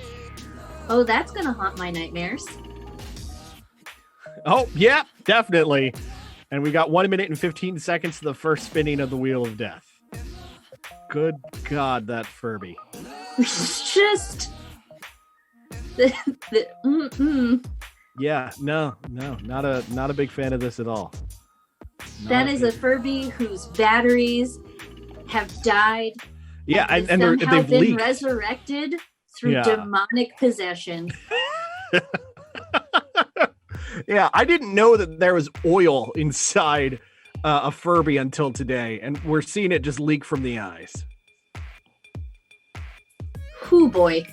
Oh, that's gonna haunt my nightmares. Oh, yeah, definitely. And we got 1 minute and 15 seconds to the first spinning of the Wheel of Death. Good God, that Furby. It's just Yeah, no, not a big fan of this at all. That is a Furby whose batteries have died. Yeah, and somehow they've been leaked. resurrected through Yeah. demonic possession. Yeah, I didn't know that there was oil inside a Furby until today, and we're seeing it just leak from the eyes. Hoo boy.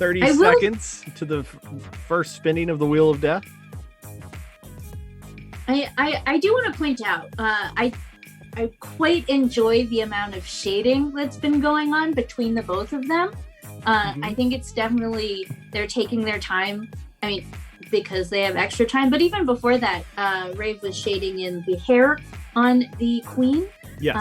30 I will- seconds to the first spinning of the Wheel of Death. I do want to point out, I quite enjoy the amount of shading that's been going on between the both of them. I think it's definitely, they're taking their time. I mean, because they have extra time. But even before that, Rave was shading in the hair on the queen. Yes.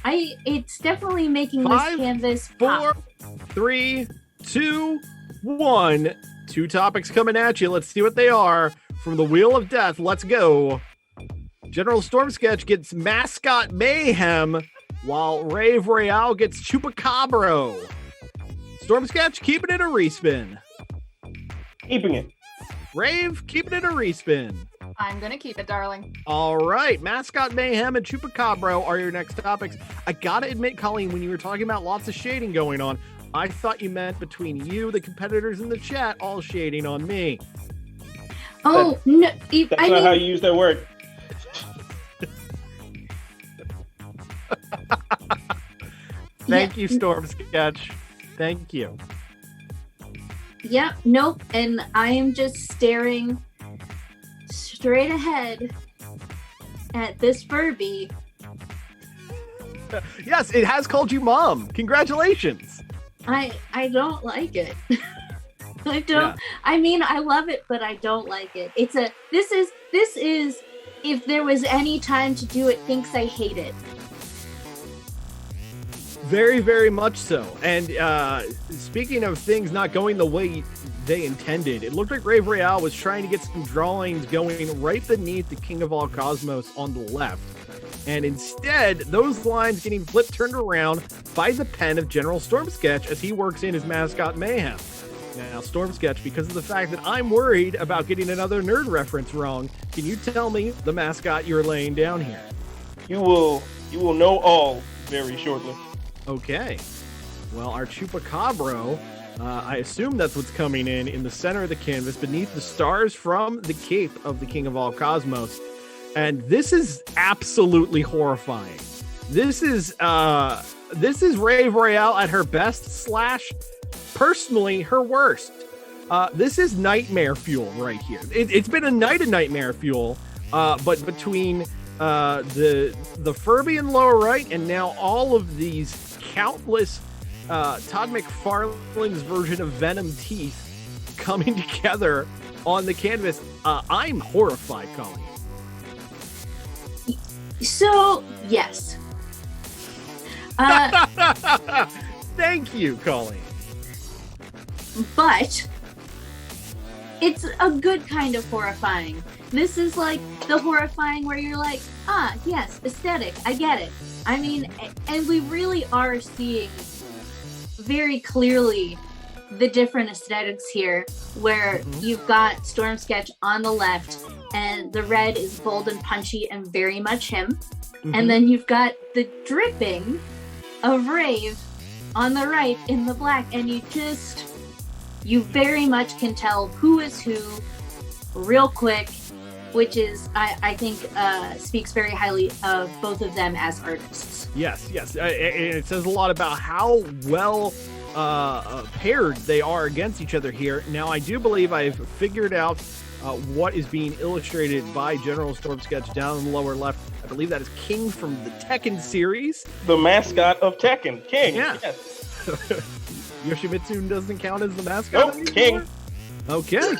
It's definitely making 5, this canvas 4, pop. 3, 2, 1. 2 topics coming at you. Let's see what they are. From the Wheel of Death, let's go. General Storm Sketch gets Mascot Mayhem, while Rave Royale gets Chupacabro. Storm Sketch keeping it a respin. Keeping it. Rave keeping it a respin. I'm gonna keep it, darling. All right, Mascot Mayhem and Chupacabro are your next topics. I gotta admit, Colleen, when you were talking about lots of shading going on, I thought you meant between you, the competitors in the chat, all shading on me. Oh, no. That's not how you use that word. Thank you, Storm Sketch. Thank you. Yeah, nope. And I am just staring straight ahead at this Furby. Yes, it has called you mom. Congratulations. I don't like it. I don't. Yeah. I mean, I love it, but I don't like it. This is if there was any time to do it, thinks I hate it. Very, very much so. And speaking of things not going the way they intended, it looked like Rave Royale was trying to get some drawings going right beneath the King of All Cosmos on the left. And instead, those lines getting flipped turned around by the pen of General Storm Sketch as he works in his Mascot Mayhem. Now, Storm Sketch, because of the fact that I'm worried about getting another nerd reference wrong, can you tell me the mascot you're laying down here? You will know all very shortly. Okay. Well, our Chupacabro, I assume that's what's coming in the center of the canvas beneath the stars from the cape of the King of All Cosmos. And this is absolutely horrifying. This is Rave Royale at her best / personally her worst. This is nightmare fuel right here. It's been a night of nightmare fuel, but between the Furby in lower right and now all of these countless Todd McFarlane's version of Venom teeth coming together on the canvas, I'm horrified, Colleen. So yes. Thank you, Colleen. But it's a good kind of horrifying. This is like the horrifying where you're like, yes, aesthetic, I get it. I mean, and we really are seeing very clearly the different aesthetics here, where you've got Storm Sketch on the left, and the red is bold and punchy and very much him. And then you've got the dripping of Rave on the right in the black, and you very much can tell who is who real quick, which is, I think, speaks very highly of both of them as artists. Yes. It says a lot about how well paired they are against each other here. Now, I do believe I've figured out what is being illustrated by General Storm Sketch down in the lower left. I believe that is King from the Tekken series. The mascot of Tekken, King. Yeah. Yes. Yoshimitsu doesn't count as the mascot Nope, King. Okay.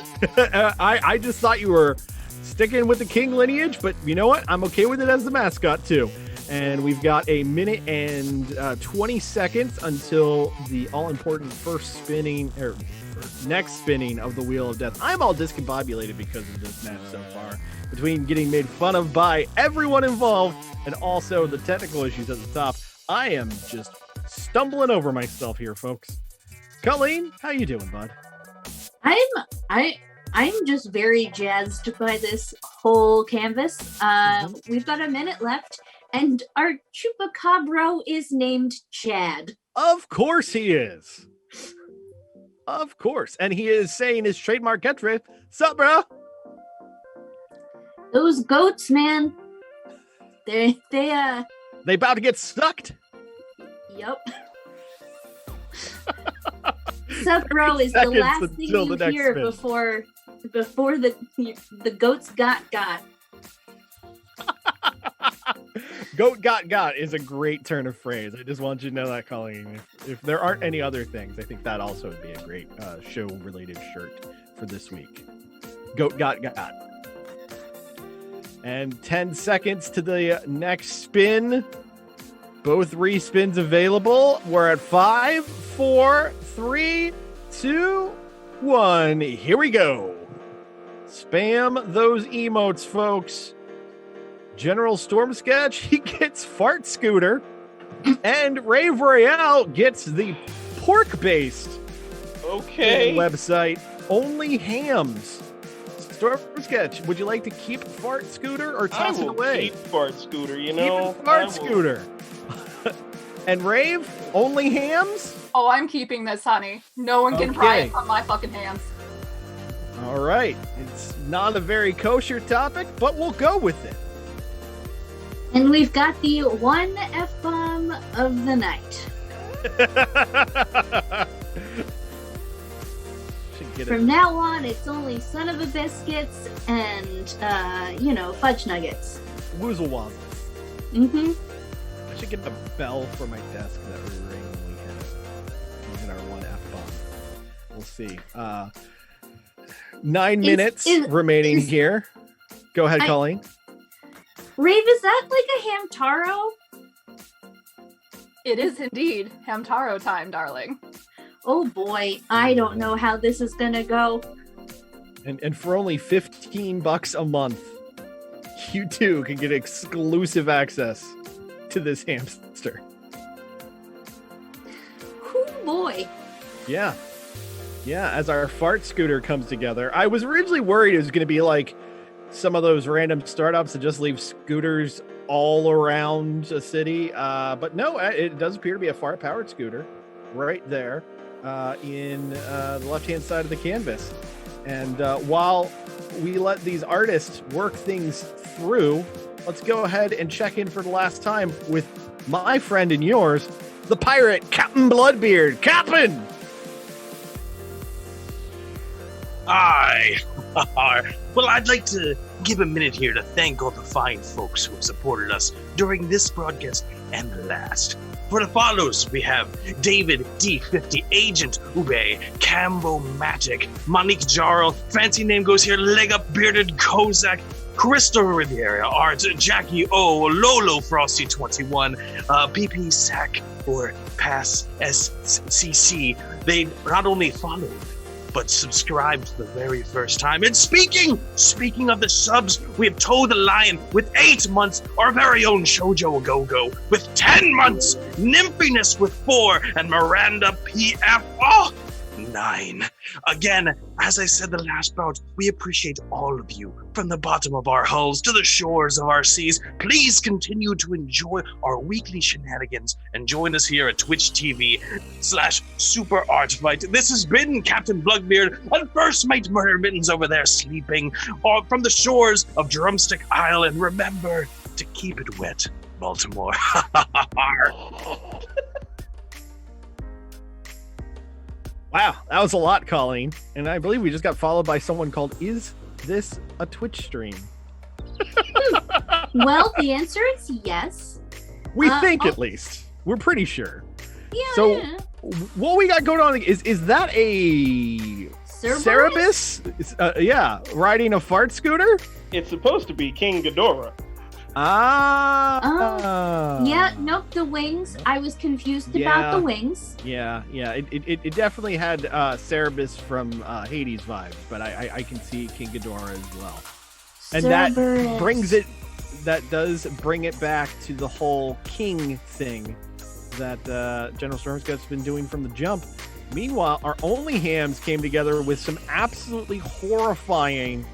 I just thought you were sticking with the King lineage, but you know what? I'm okay with it as the mascot too. And we've got a minute and 20 seconds until the all-important next spinning of the Wheel of Death. I'm all discombobulated because of this match so far, between getting made fun of by everyone involved and also the technical issues at the top. I am just stumbling over myself here, folks. Colleen, how you doing, bud? I'm just very jazzed by this whole canvas. We've got a minute left, and our Chupacabro is named Chad. Of course he is. Of course. And he is saying his trademark catchphrase, "Sup, bro?" Those goats, man. They about to get sucked. Yep. Sup, bro is the Seconds last thing until you the next hear spin. before the goats got. Goat got is a great turn of phrase. I just want you to know that, Colleen. If there aren't any other things, I think that also would be a great show-related shirt for this week. Goat got. And 10 seconds to the next spin. Both respins available. We're at 5, 4, 3, 2, 1. Here we go. Spam those emotes, folks. General Storm Sketch, he gets Fart Scooter. And Rave Royale gets the pork-based website, Only Hams. Storm Sketch, would you like to keep Fart Scooter or toss it away? Keep Fart Scooter, Keep Fart Scooter. And Rave, Only Hams? Oh, I'm keeping this, honey. No one can pry it from my fucking hands. All right. It's not a very kosher topic, but we'll go with it. And we've got the one F-bomb of the night. From now on, it's only son of a biscuits and, fudge nuggets. Woozle wazzles. Mm-hmm. I should get a bell for my desk that we ring when we hit using our one F-bomb. We'll see. 9 minutes remaining here. Go ahead, Colleen. Rave, is that like a Hamtaro? It is indeed Hamtaro time, darling. Oh boy, I don't know how this is gonna go. And for only $15 a month, you too can get exclusive access to this hamster. Oh boy. Yeah. Yeah, as our Fart Scooter comes together. I was originally worried it was going to be like some of those random startups that just leave scooters all around a city. But no, it does appear to be a fart-powered scooter right there in the left-hand side of the canvas. And while we let these artists work things through, let's go ahead and check in for the last time with my friend and yours, the pirate, Captain Bloodbeard. Captain! Aye. Well, I'd like to give a minute here to thank all the fine folks who have supported us during this broadcast and the last. For the follows, we have David D50, Agent Ube, Cambo Magic, Monique Jarl, fancy name goes here, Leg Up Bearded Kozak, Crystal Riviera Art, Jackie O, Lolo Frosty 21, PP Sack, or Pass SCC. They not only followed, but subscribed for the very first time. And speaking of the subs, we have Toe the Lion with 8 months, our very own Shoujo Go-Go with 10 months, Nymphiness with 4, and Miranda PF 9. Again, as I said the last bout, we appreciate all of you from the bottom of our hulls to the shores of our seas. Please continue to enjoy our weekly shenanigans and join us here at Twitch TV/Super Art Fight. This has been Captain Bloodbeard and First Mate Murder Mittens over there sleeping from the shores of Drumstick Isle. And remember to keep it wet, Baltimore. Wow, that was a lot, Colleen. And I believe we just got followed by someone called, Is This a Twitch Stream? Well, the answer is yes. We think at least. We're pretty sure. Yeah. So yeah. what we got going on is that a Cerebus? Riding a fart scooter? It's supposed to be King Ghidorah. Yeah, nope, the wings. I was confused about the wings. Yeah. It definitely had Cerebus from Hades vibes, but I can see King Ghidorah as well. And that does bring it back to the whole king thing that General Stormscout's been doing from the jump. Meanwhile, our Only Hams came together with some absolutely horrifying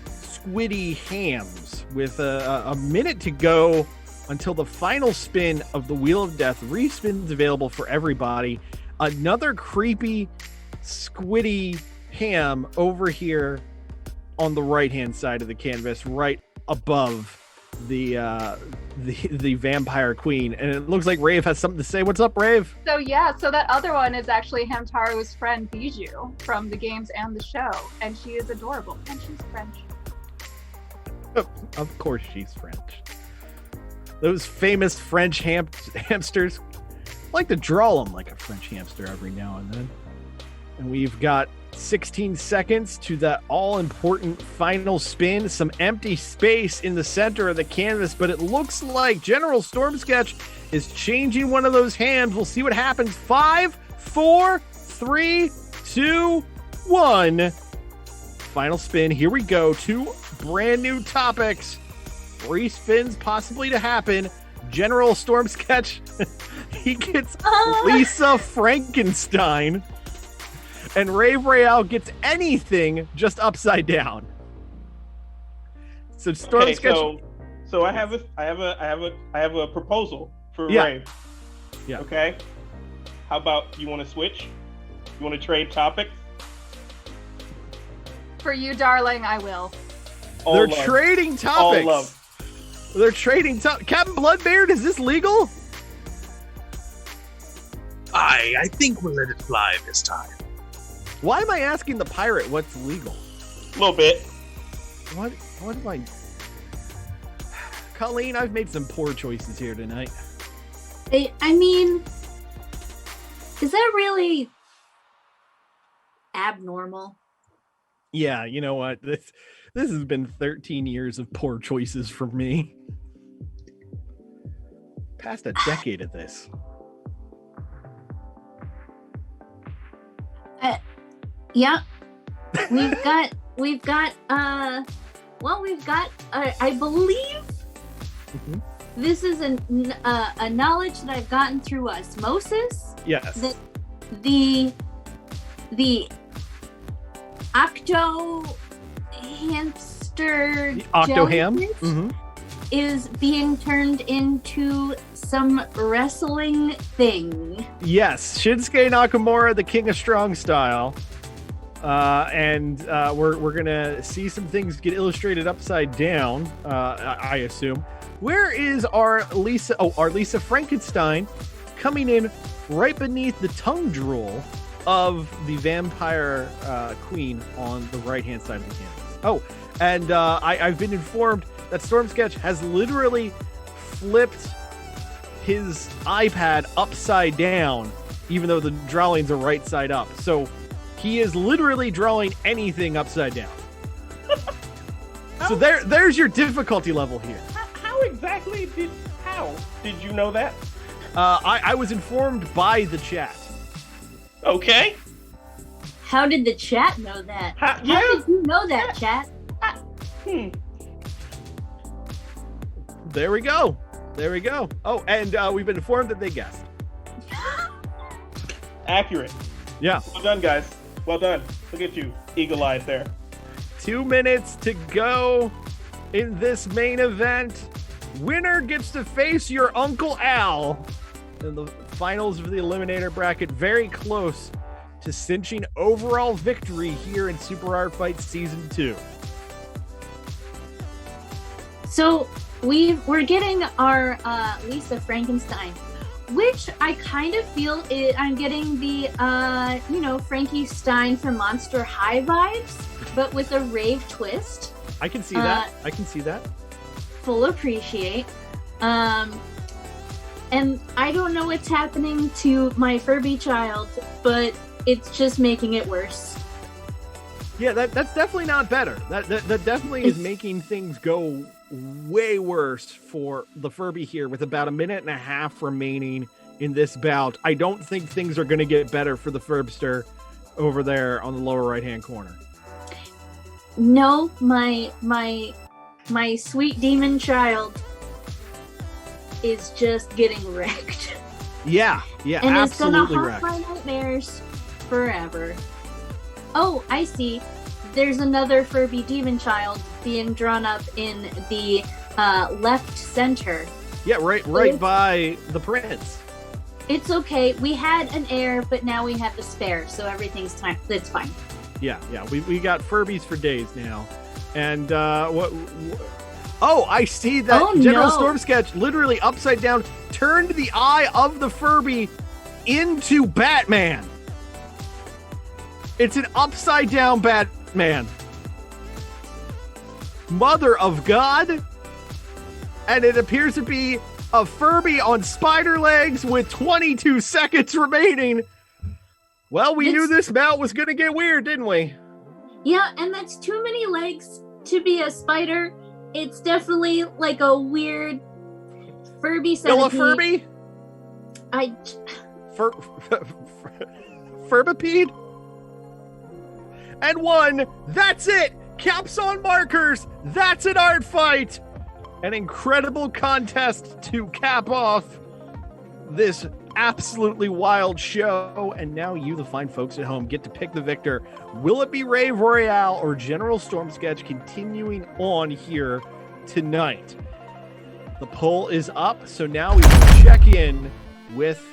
squiddy hams with a minute to go until the final spin of the Wheel of Death. Respins available for everybody. Another creepy squiddy ham over here on the right hand side of the canvas, right above the vampire queen, and it looks like Rave has something to say. What's up, Rave? So that other one is actually Hamtaro's friend Bijou from the games and the show, and she is adorable, and she's French. Oh, of course she's French. Those famous French hamsters. I like to draw them like a French hamster every now and then. And we've got 16 seconds to that all-important final spin. Some empty space in the center of the canvas, but it looks like General Stormsketch is changing one of those hands. We'll see what happens. 5, 4, 3, 2, 1. Final spin. Here we go. 2 brand new topics. 3 spins possibly to happen. General Stormsketch, he gets Lisa Frankenstein. And Rave Royale gets anything just upside down. So Stormsketch. Okay, so I have a proposal for Rave. Yeah. Okay. How about you want to switch? You want to trade topics? For you, darling, I will. They're trading topics. All love. They're trading Captain Bloodbeard, is this legal? I think we'll let it fly this time. Why am I asking the pirate what's legal? A little bit. What am I... Colleen, I've made some poor choices here tonight. I mean, is that really abnormal? Yeah, you know what? This has been 13 years of poor choices for me. Past a decade of this. Yeah, we've got, I believe this is a knowledge that I've gotten through osmosis. Yes. The octo hamster Octoham is being turned into some wrestling thing. Yes, Shinsuke Nakamura, the King of Strong Style. And we're gonna see some things get illustrated upside down, I assume. Where is our Lisa? Oh, our Lisa Frankenstein coming in right beneath the tongue drool of the vampire queen on the right-hand side of the canvas. Oh, and I've been informed that Stormsketch has literally flipped his iPad upside down, even though the drawings are right side up. So he is literally drawing anything upside down. So there's your difficulty level here. How exactly did you know that? I was informed by the chat. Okay. How did the chat know that? How did you know that, chat? There we go. Oh, and we've been informed that they guessed. Accurate. Yeah. Well done, guys. Well done. Look at you, eagle-eyed there. 2 minutes to go in this main event. Winner gets to face your Uncle Al in the finals of the Eliminator bracket. Very close to cinching overall victory here in Super Art Fight Season 2. So we're getting our Lisa Frankenstein, which I kind of feel I'm getting the Frankie Stein from Monster High vibes, but with a rave twist. I can see that. Full appreciate. And I don't know what's happening to my Furby child, but it's just making it worse. Yeah, that's definitely not better. That definitely is making things go way worse for the Furby here with about a minute and a half remaining in this bout. I don't think things are going to get better for the Furbster over there on the lower right-hand corner. No, my sweet demon child is just getting wrecked. Yeah, and absolutely it's gonna haunt my nightmares forever. Oh, I see. There's another Furby demon child being drawn up in the left center. Yeah, right by the prince. It's okay. We had an heir, but now we have a spare, so everything's fine. It's fine. Yeah. We got Furbies for days now. And Oh, I see that Oh, General no. Storm Sketch literally upside down turned the eye of the Furby into Batman. It's an upside down Batman. Mother of God. And it appears to be a Furby on spider legs with 22 seconds remaining. Well, we knew this mount was going to get weird, didn't we? Yeah, and that's too many legs to be a spider. It's definitely like a weird Furby Still a centipede. Furby? Furbipede? And one. That's it. Caps on markers. That's an art fight. An incredible contest to cap off this absolutely wild show. And now you, the fine folks at home, get to pick the victor. Will it be Rave Royale or General Storm Sketch continuing on here tonight? The poll is up, so now we will check in with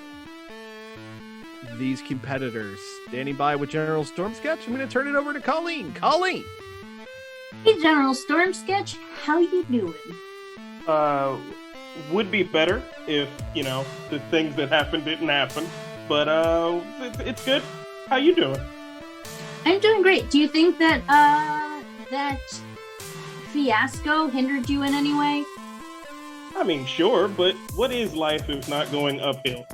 these competitors. Standing by with General Storm Sketch, I'm going to turn it over to Colleen. Colleen! Hey, General Storm Sketch, how you doing? Would be better if, the things that happened didn't happen. But it's good. How you doing? I'm doing great. Do you think that that fiasco hindered you in any way? I mean, sure, but what is life if not going uphill?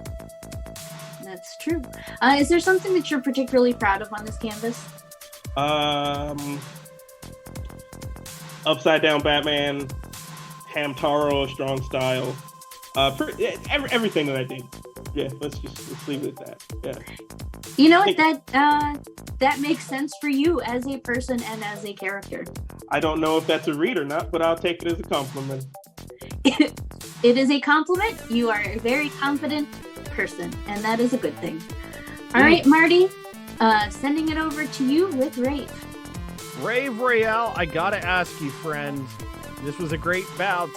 That's true. Is there something that you're particularly proud of on this canvas? Upside down Batman, Hamtaro, strong style, everything that I did. Yeah, let's leave it at that. Yeah. You know what? That makes sense for you as a person and as a character. I don't know if that's a read or not, but I'll take it as a compliment. It is a compliment. You are a very confident person, and that is a good thing. All right, Marty, sending it over to you with Rave. Rave Royale, I gotta ask you, friend. This was a great bout.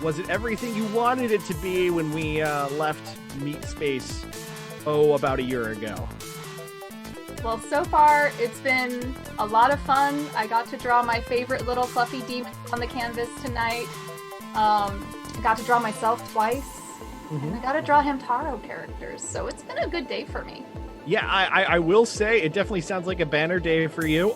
Was it everything you wanted it to be when we left Meat Space, about a year ago? Well, so far, it's been a lot of fun. I got to draw my favorite little fluffy demon on the canvas tonight. I got to draw myself twice. And I got to draw Hamtaro characters. So it's been a good day for me. Yeah, I will say it definitely sounds like a banner day for you.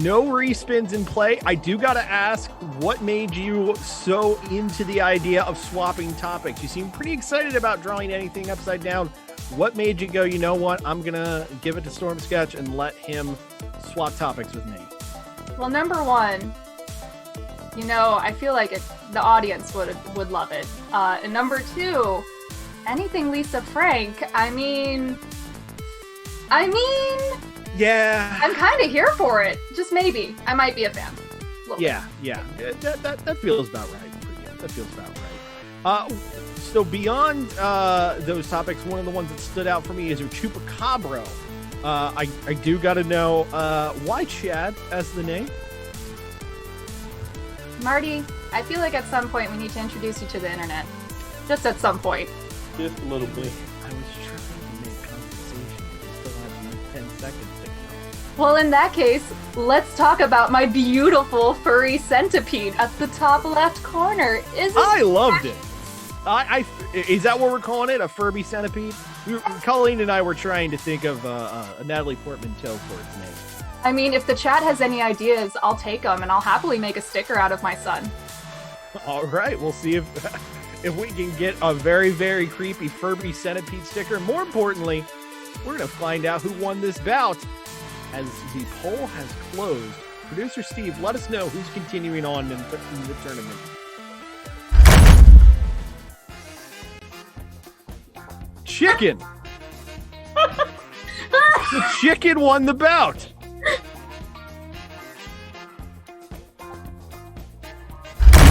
No respins in play. I do got to ask, what made you so into the idea of swapping topics? You seem pretty excited about drawing anything upside down. What made you go, you know what, I'm going to give it to Storm Sketch and let him swap topics with me? Well, number one, I feel like the audience would love it. And number two, anything Lisa Frank, I mean, yeah, I'm kind of here for it. Just maybe. I might be a fan. Yeah. That feels about right for you. That feels about right. So beyond those topics, one of the ones that stood out for me is Chupacabra. I do got to know why Chad as the name? Marty, I feel like at some point we need to introduce you to the internet. Just at some point. Just a little bit. I was trying to make conversation. I still have 10 seconds to go. Well, in that case, let's talk about my beautiful furry centipede at the top left corner. I loved it. Is that what we're calling it? A Furby centipede? Colleen and I were trying to think of a Natalie Portmanteau for its name. I mean, if the chat has any ideas, I'll take them, and I'll happily make a sticker out of my son. All right, we'll see if we can get a very, very creepy Furby centipede sticker. More importantly, we're going to find out who won this bout as the poll has closed. Producer Steve, let us know who's continuing on in the tournament. Chicken! The chicken won the bout! Is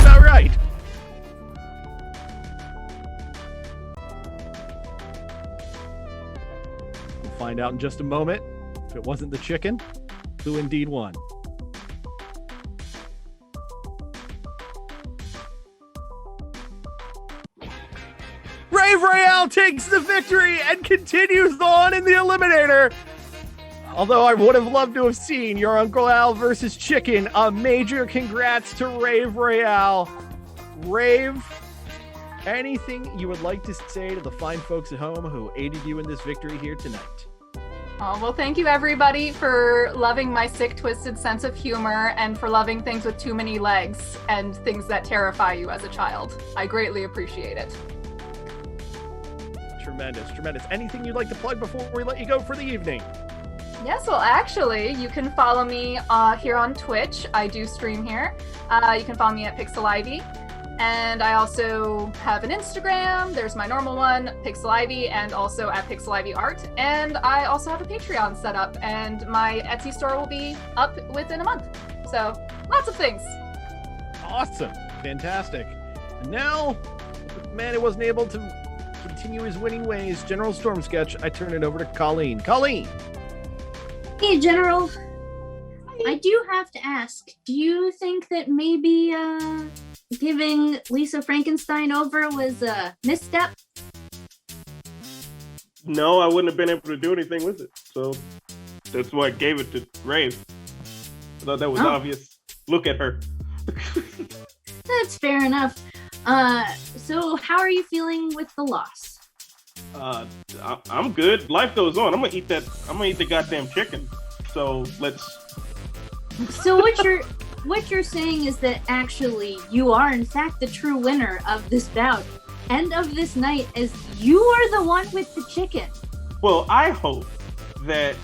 that right? We'll find out in just a moment. If it wasn't the chicken, who indeed won. Rave Royale takes the victory and continues on in the Eliminator. Although I would have loved to have seen your Uncle Al versus Chicken, a major congrats to Rave Royale. Rave, anything you would like to say to the fine folks at home who aided you in this victory here tonight? Oh, well, thank you everybody for loving my sick, twisted sense of humor and for loving things with too many legs and things that terrify you as a child. I greatly appreciate it. Tremendous, tremendous. Anything you'd like to plug before we let you go for the evening? Yes, well, actually, you can follow me here on Twitch. I do stream here. You can follow me at Pixel Ivy. And I also have an Instagram. There's my normal one, Pixel Ivy, and also at Pixel Ivy Art. And I also have a Patreon set up, and my Etsy store will be up within a month. So, lots of things. Awesome. Fantastic. And now, the man who wasn't able to continue his winning ways, General Storm Sketch, I turn it over to Colleen. Colleen! Hey, General. I do have to ask, do you think that maybe, giving Lisa Frankenstein over was a misstep? No, I wouldn't have been able to do anything with it. So that's why I gave it to Rave. I thought that was obvious. Look at her. That's fair enough. So how are you feeling with the loss? I'm good. Life goes on. I'm gonna eat the goddamn chicken. So So what you're saying is that actually you are in fact the true winner of this bout and of this night, as you are the one with the chicken. Well, I hope that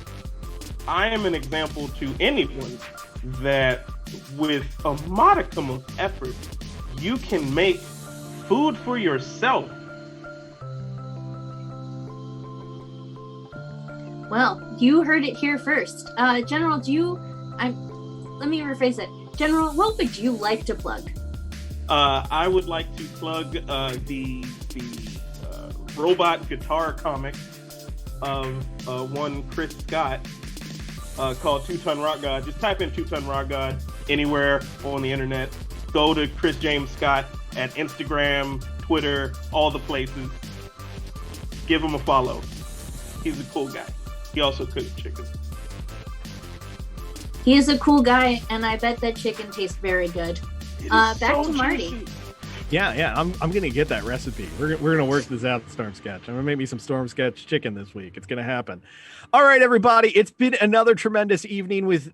I am an example to anyone that with a modicum of effort, you can make food for yourself. Well, you heard it here first. General, let me rephrase it. General, what would you like to plug? I would like to plug the robot guitar comic of one Chris Scott called 2 Ton Rock God. Just type in 2 Ton Rock God anywhere on the internet. Go to Chris James Scott at Instagram, Twitter, all the places. Give him a follow. He's a cool guy. He also cooks chicken. He is a cool guy, and I bet that chicken tastes very good. Back to Marty. Juicy. Yeah, I'm gonna get that recipe. We're gonna work this out, Storm Sketch. I'm gonna make me some Storm Sketch chicken this week. It's gonna happen. All right, everybody. It's been another tremendous evening with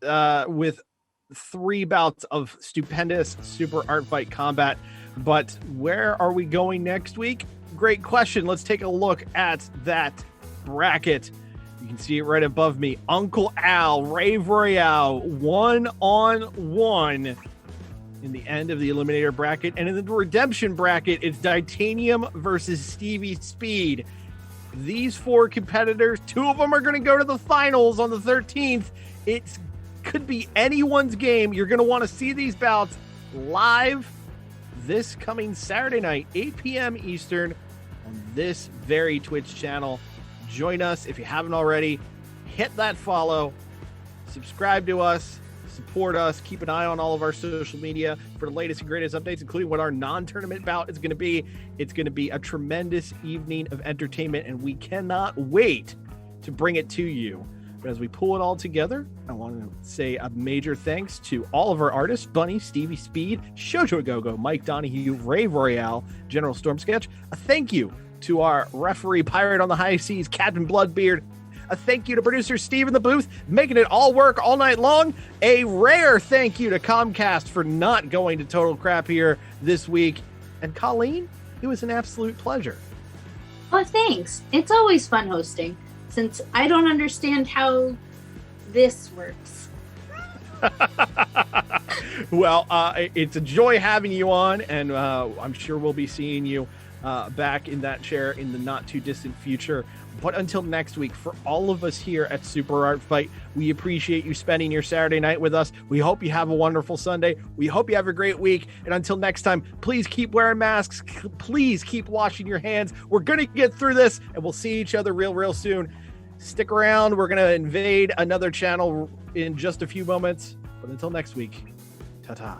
3 bouts of stupendous super art fight combat. But where are we going next week? Great question. Let's take a look at that bracket. You can see it right above me. Uncle Al, Rave Royale, 1-on-1 in the end of the Eliminator bracket. And in the Redemption bracket, it's Titanium versus Stevie Speed. These 4 competitors, 2 of them are going to go to the finals on the 13th. It could be anyone's game. You're going to want to see these bouts live this coming Saturday night, 8 p.m. Eastern, on this very Twitch channel. Join us if you haven't already. Hit that follow, subscribe to us, support us, keep an eye on all of our social media for the latest and greatest updates, including what our non-tournament bout is going to be. It's going to be a tremendous evening of entertainment, and we cannot wait to bring it to you. But as we pull it all together, I want to say a major thanks to all of our artists: Bunny, Stevie Speed, Shoujo Gogo, Mike Donahue, Rave Royale, General Storm Sketch. A thank you to our referee pirate on the high seas, Captain Bloodbeard. A thank you to producer Steve in the booth, making it all work all night long. A rare thank you to Comcast for not going to total crap here this week. And Colleen, it was an absolute pleasure. Oh, thanks. It's always fun hosting, since I don't understand how this works. Well, it's a joy having you on, and I'm sure we'll be seeing you back in that chair in the not too distant future. But until next week, for all of us here at Super Art Fight, we appreciate you spending your Saturday night with us. We hope you have a wonderful Sunday. We hope you have a great week. And until next time, please keep wearing masks. Please keep washing your hands. We're going to get through this, and we'll see each other real soon. Stick around. We're going to invade another channel in just a few moments. But until next week, ta-ta.